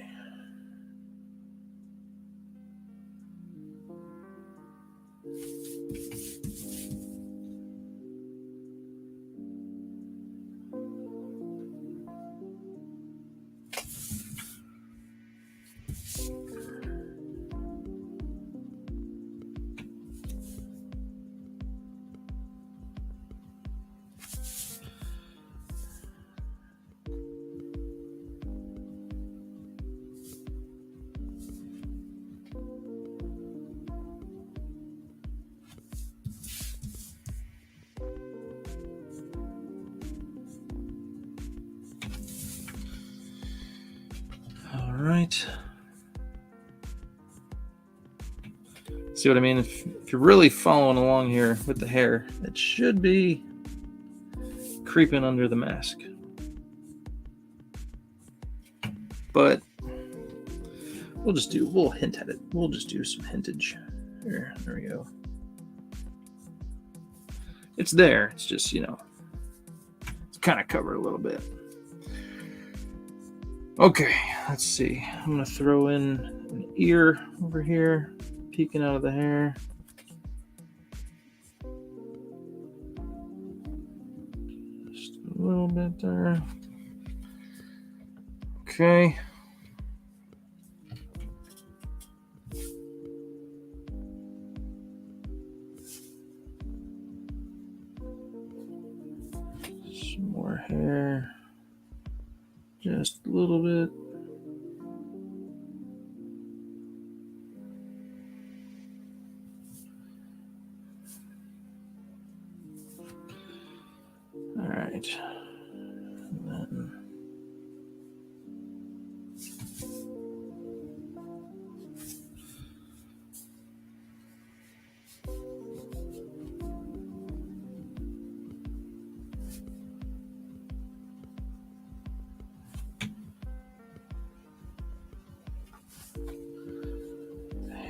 right. See what I mean? If you're really following along here with the hair, it should be creeping under the mask. But we'll hint at it. We'll just do some hintage. There we go. It's there. It's just, it's kind of covered a little bit. Okay, let's see. I'm going to throw in an ear over here, peeking out of the hair. Just a little bit there. Okay. Some more hair. Just a little bit. All right. And then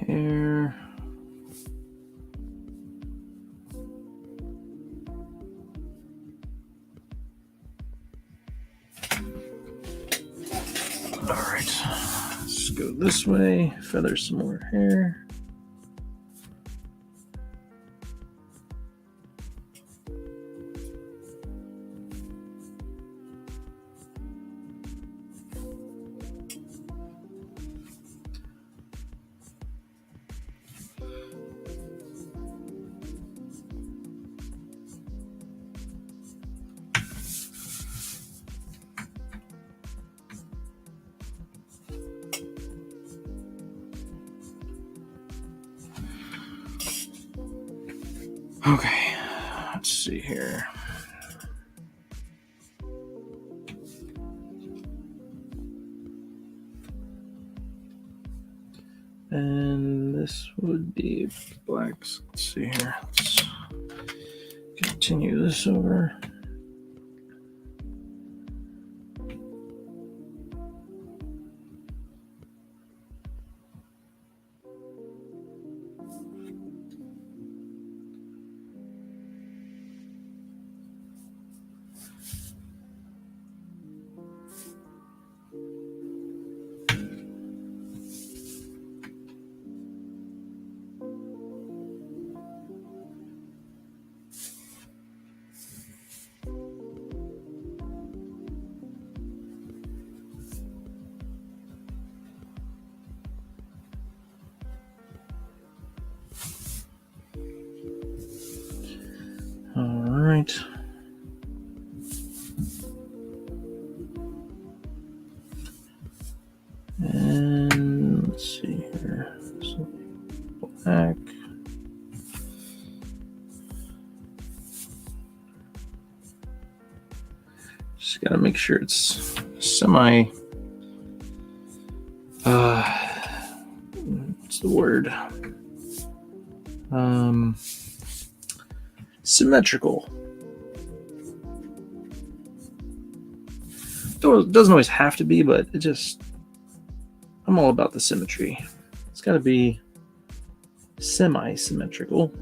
hair. All right, let's go this way, feather some more hair. Okay, let's see here. And this would be black. Let's see here. Let's continue this over. All right. And let's see here. So black. Just gotta make sure it's semi. What's the word? Symmetrical. It doesn't always have to be, but I'm all about the symmetry. It's got to be semi-symmetrical.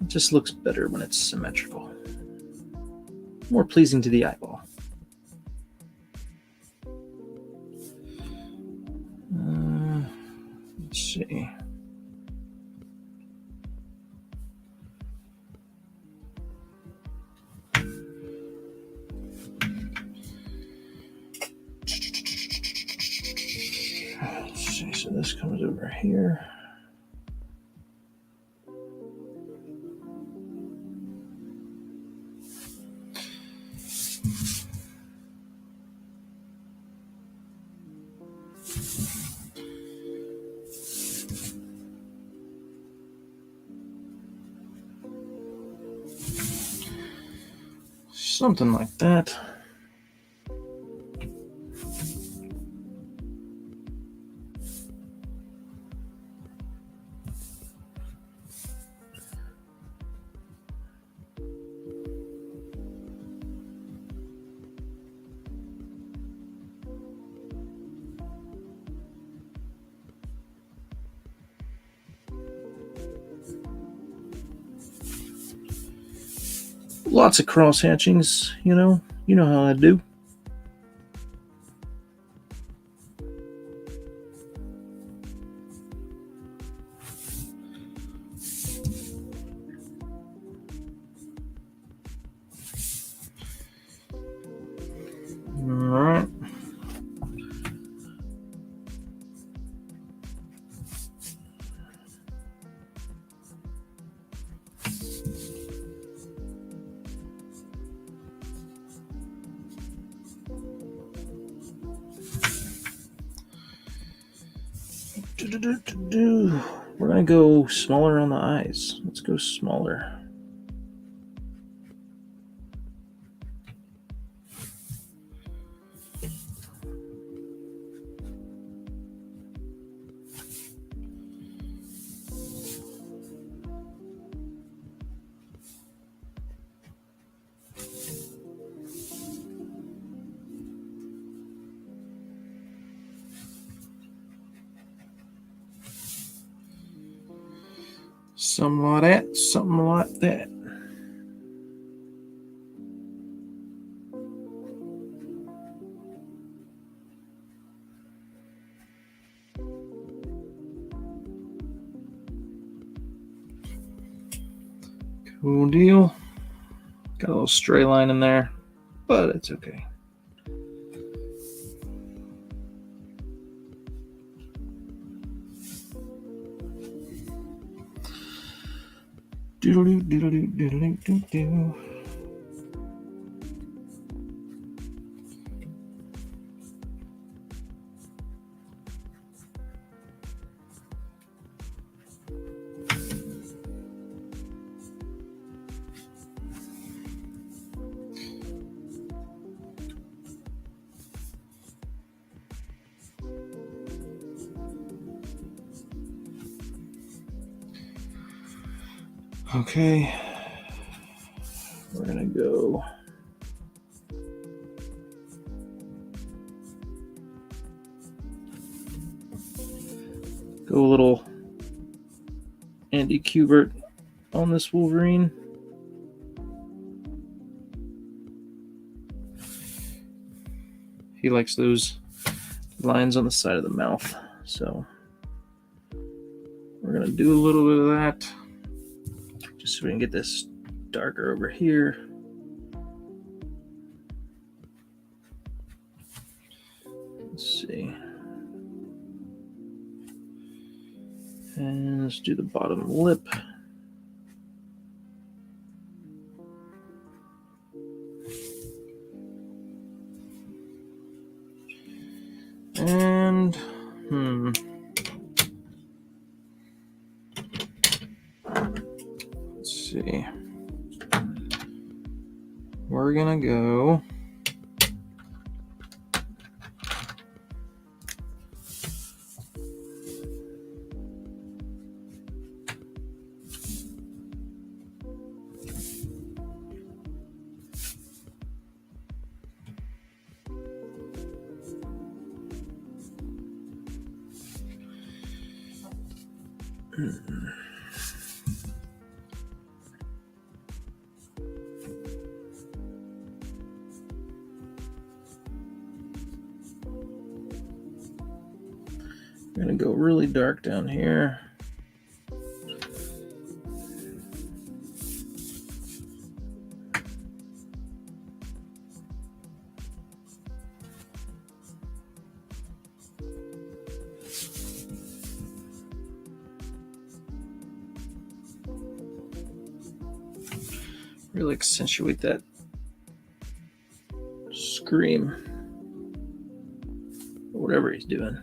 It just looks better when it's symmetrical. More pleasing to the eyeball. Let's see. So this comes over here. Something like that. Lots of cross hatchings, you know how I do. All right. We're gonna go smaller on the eyes. Let's go smaller. Something like that, something like that. Cool deal. Got a little stray line in there, but it's okay. Doodle-doo, doodle-doo, doodle-doo, doodle-doo. Okay, we're gonna go a little Andy Kubert on this Wolverine. He likes those lines on the side of the mouth, so we're gonna do a little bit of that just so we can get this darker over here. Let's see. And let's do the bottom lip. And let's see. We're gonna go I'm gonna go really dark down here. Really accentuate that scream, or whatever he's doing.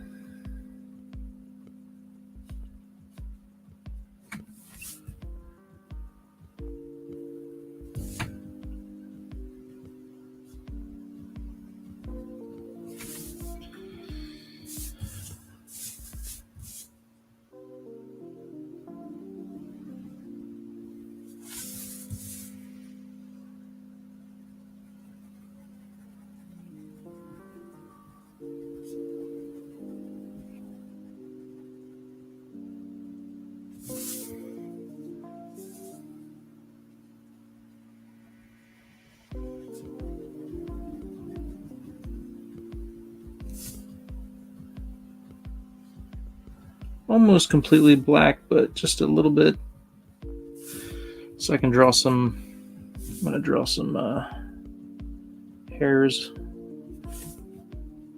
almost completely black, but just a little bit. So I can draw some. I'm gonna draw some hairs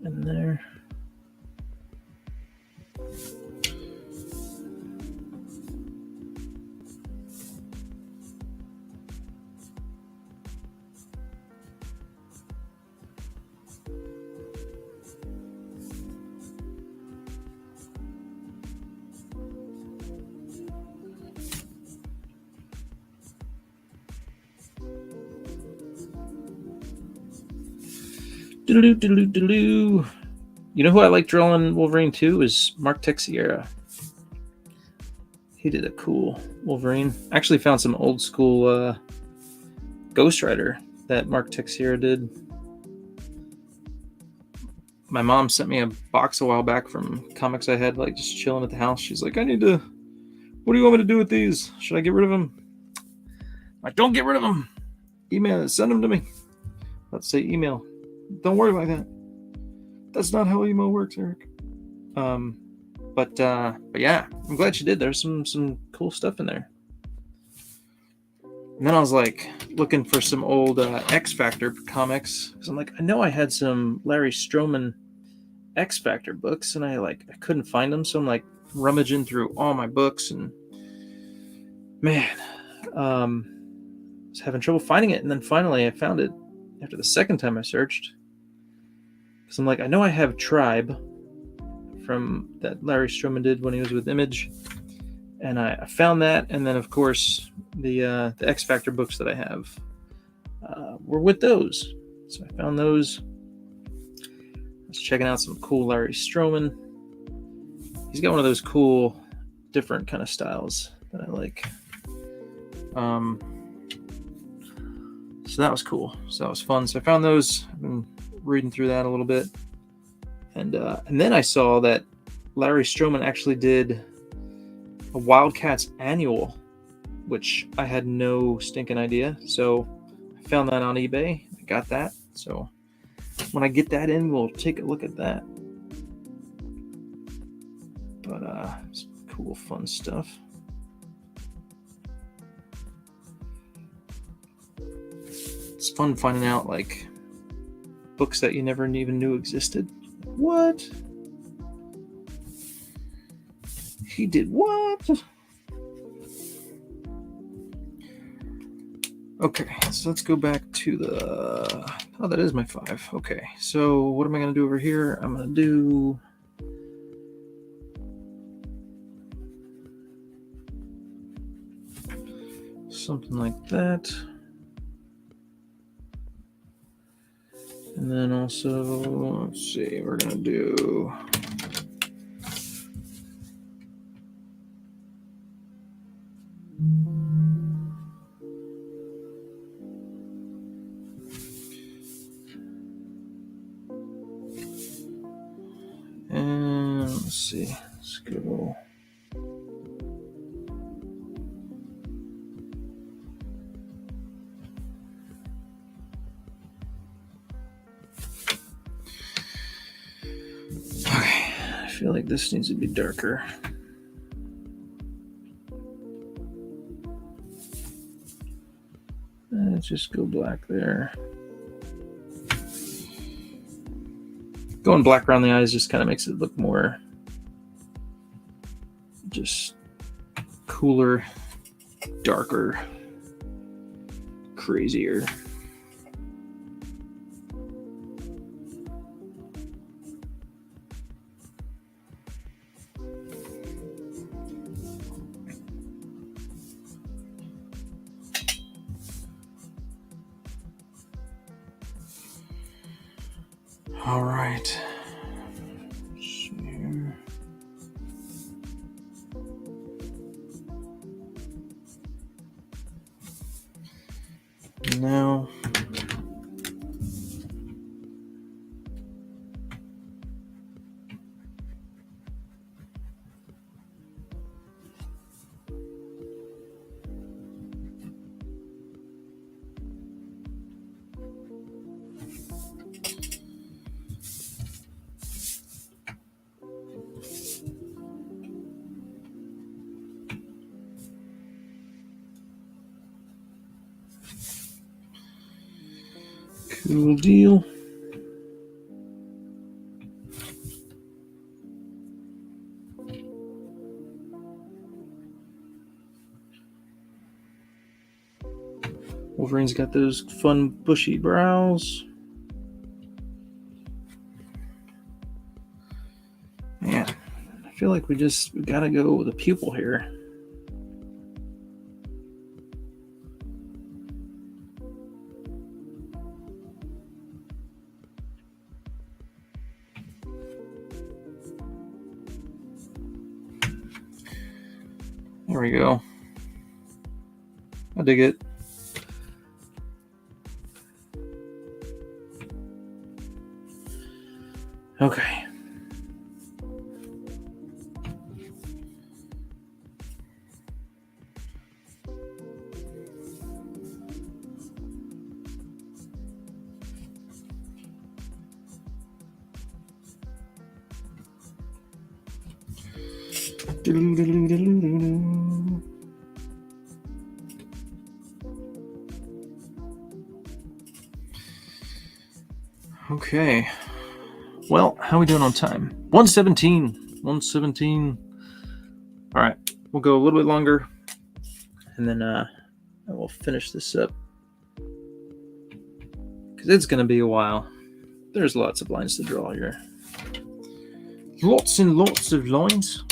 in there. You know who I like drawing Wolverine too is Mark Texiera. He did a cool Wolverine. Actually found some old school Ghost Rider that Mark Texiera did. My mom sent me a box a while back from comics I had, like just chilling at the house. She's like, what do you want me to do with these? Should I get rid of them? Like, don't get rid of them. Email, send them to me. Let's say email. Don't worry about that. That's not how email works, Eric. But yeah, I'm glad you did. There's some cool stuff in there. And then I was like looking for some old X Factor comics because I'm like, I know I had some Larry Stroman X Factor books, and I couldn't find them, so I'm like rummaging through all my books, and man, I was having trouble finding it. And then finally, I found it after the second time I searched. Because I'm like, I know I have Tribe from that Larry Stroman did when he was with Image, and I found that, and then of course the X Factor books that I have were with those, so I found those. I was checking out some cool Larry Stroman. He's got one of those cool, different kind of styles that I like. So that was cool. So that was fun. So I found those. I've been reading through that a little bit, and then I saw that Larry Stroman actually did a Wildcats annual, which I had no stinking idea. So I found that on eBay. I got that. So when I get that in, we'll take a look at that. But some cool, fun stuff. It's fun finding out like books that you never even knew existed. What? He did what? Okay, so let's go back to the... Oh, that is my 5. Okay, so what am I going to do over here? I'm going to do... something like that. And then also, let's see, we're going to do... And let's see, let's go... I feel like this needs to be darker. Let's just go black there. Going black around the eyes just kind of makes it look more just cooler, darker, crazier. All right. Now, Cool deal. Wolverine's got those fun bushy brows. Man, I feel like we gotta go with a pupil here. There we go. I dig it. Okay. Okay. Well, how are we doing on time? 117. 117. All right. We'll go a little bit longer, and then I will finish this up because it's going to be a while. There's lots of lines to draw here. Lots and lots of lines.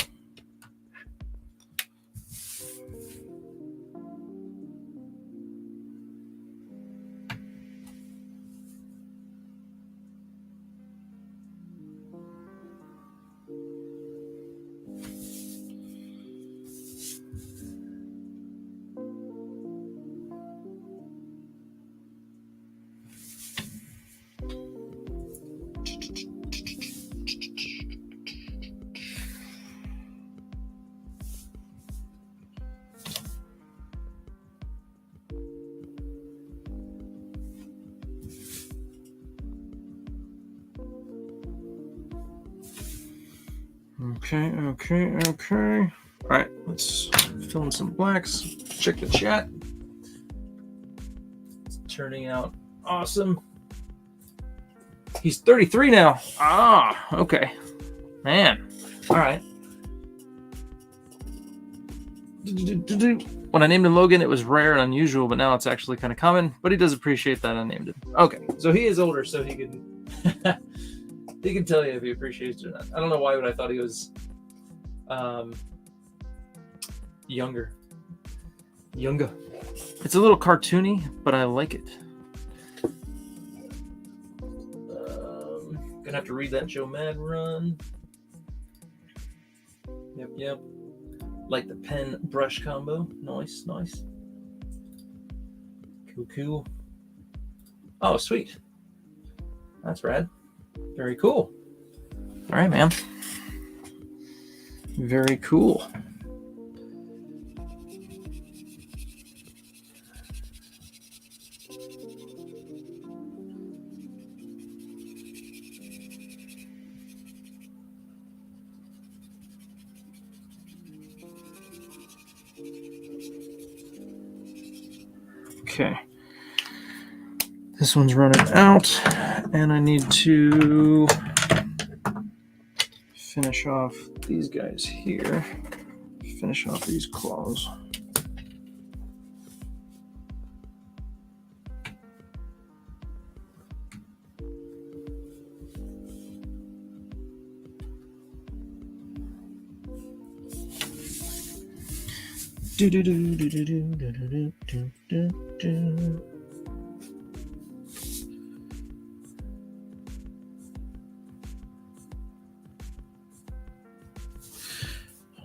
Okay. All right, let's fill in some blacks. Check the chat. It's turning out awesome. He's 33 now. Okay. Man. All right. When I named him Logan, it was rare and unusual, but now it's actually kind of common. But he does appreciate that I named him. Okay, so he is older, so he can he can tell you if he appreciates it or not. I don't know why, but I thought he was younger. It's a little cartoony, but I like it. Gonna have to read that Joe Mad run. Yep. Like the pen brush combo. Nice. Cool. Oh, sweet. That's rad. Very cool. All right, man. Very cool. Okay. This one's running out, and I need to finish off these guys here. Finish off these claws.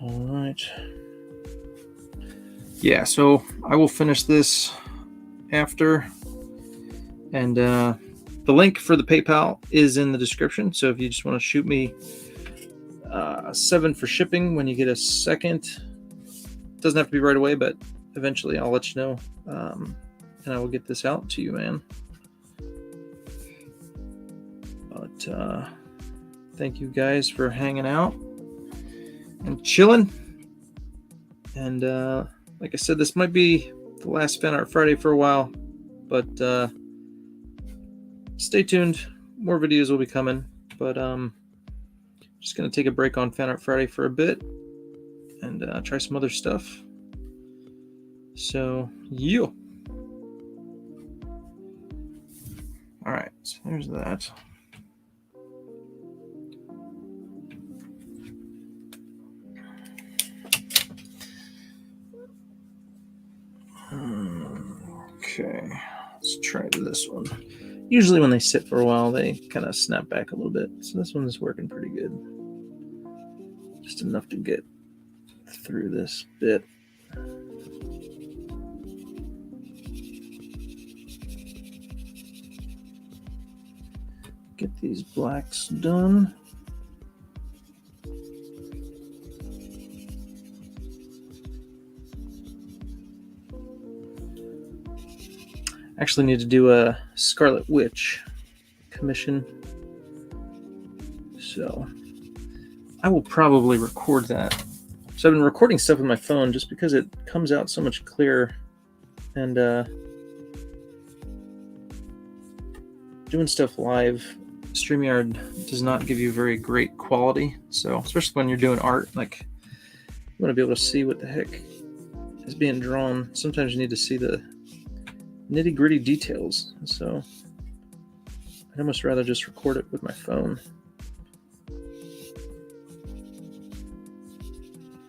All right. Yeah, so I will finish this after, and the link for the PayPal is in the description. So if you just want to shoot me $7 for shipping when you get a second, it doesn't have to be right away, but eventually I'll let you know, and I will get this out to you, man. But thank you guys for hanging out and chilling. And like I said, this might be the last Fan Art Friday for a while. But stay tuned. More videos will be coming. But just going to take a break on Fan Art Friday for a bit and try some other stuff. So, yeah. All right, so there's that. Okay, let's try this one. Usually when they sit for a while, they kind of snap back a little bit. So this one's working pretty good. Just enough to get through this bit. Get these blacks done. Actually need to do a Scarlet Witch commission. So I will probably record that. So I've been recording stuff with my phone just because it comes out so much clearer, and doing stuff live, StreamYard does not give you very great quality. So especially when you're doing art, like you want to be able to see what the heck is being drawn. Sometimes you need to see the nitty-gritty details. So I'd almost rather just record it with my phone.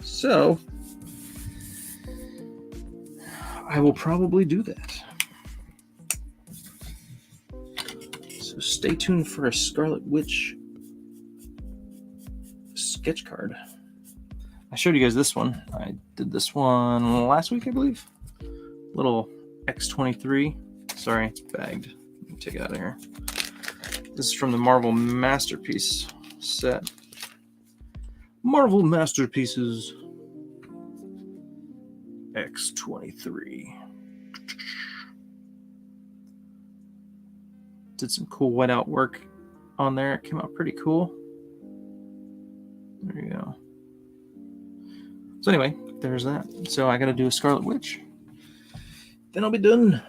So I will probably do that. So stay tuned for a Scarlet Witch sketch card. I showed you guys this one. I did this one last week, I believe. Little X23. Sorry, it's bagged. Let me take it out of here. This is from the Marvel Masterpiece set. Marvel Masterpieces X23. Did some cool whiteout work on there. It came out pretty cool. There you go. So anyway, there's that. So I got to do a Scarlet Witch. Then I'll be done.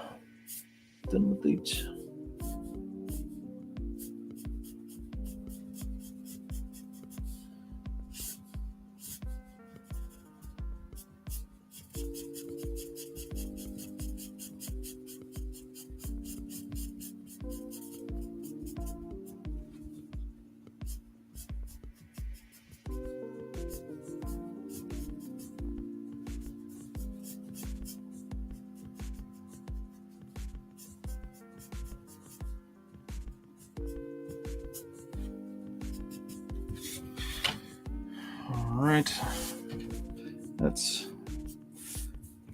Done with it. Alright, that's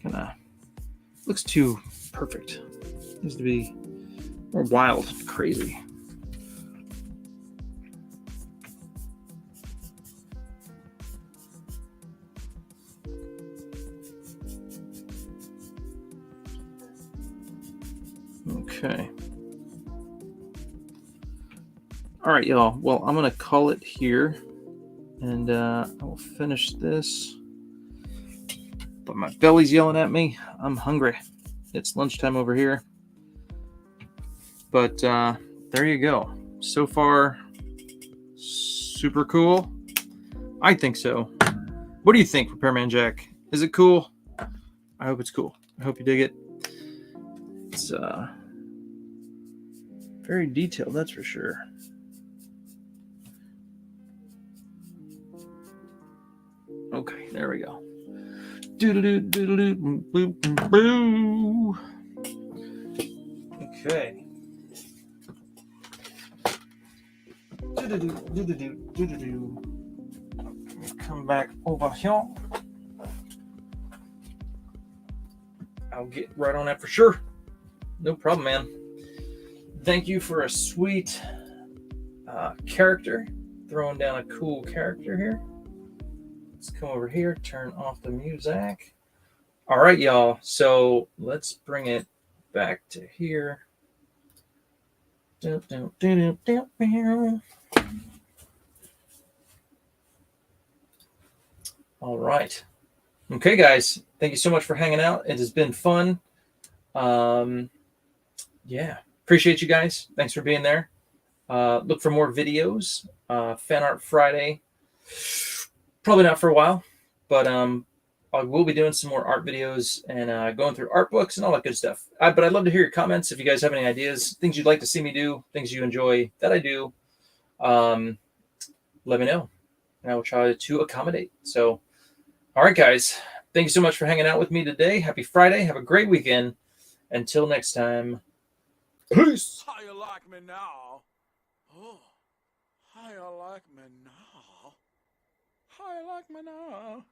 kinda looks too perfect. Needs to be more wild and crazy. Okay. Alright, y'all. Well, I'm gonna call it here. And I will finish this. But my belly's yelling at me. I'm hungry. It's lunchtime over here. But there you go. So far, super cool. I think so. What do you think, Repairman Jack? Is it cool? I hope it's cool. I hope you dig it. It's very detailed, that's for sure. Okay, there we go. Boo. Okay. Come back over here. I'll get right on that for sure. No problem, man. Thank you for a sweet character. Throwing down a cool character here. Let's come over here, turn off the music. All right, y'all. So let's bring it back to here. All right. Okay, guys. Thank you so much for hanging out. It has been fun. Yeah, appreciate you guys. Thanks for being there. Look for more videos. Fan Art Friday. Probably not for a while, but I will be doing some more art videos and going through art books and all that good stuff. But I'd love to hear your comments if you guys have any ideas, things you'd like to see me do, things you enjoy that I do. Let me know, and I will try to accommodate. So, all right, guys, thank you so much for hanging out with me today. Happy Friday. Have a great weekend. Until next time, peace. How you like me now? Oh, how you like me now? How you like me now?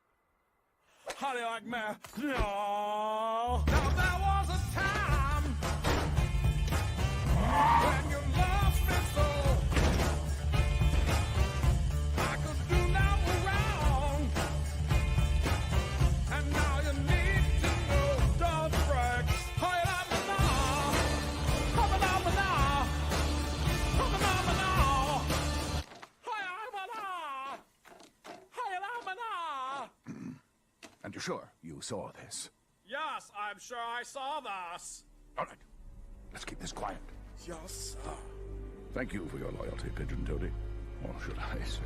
How do you like me now? Now there was a time when you loved me so. I could do no wrong. And now you need to know, don't break. How you like me now? How you like me now? How you like me now? How you like me now? How you like me now? And you're sure you saw this? Yes, I'm sure I saw this. All right. Let's keep this quiet. Yes, sir. Thank you for your loyalty, Pigeon Toady. Or should I say...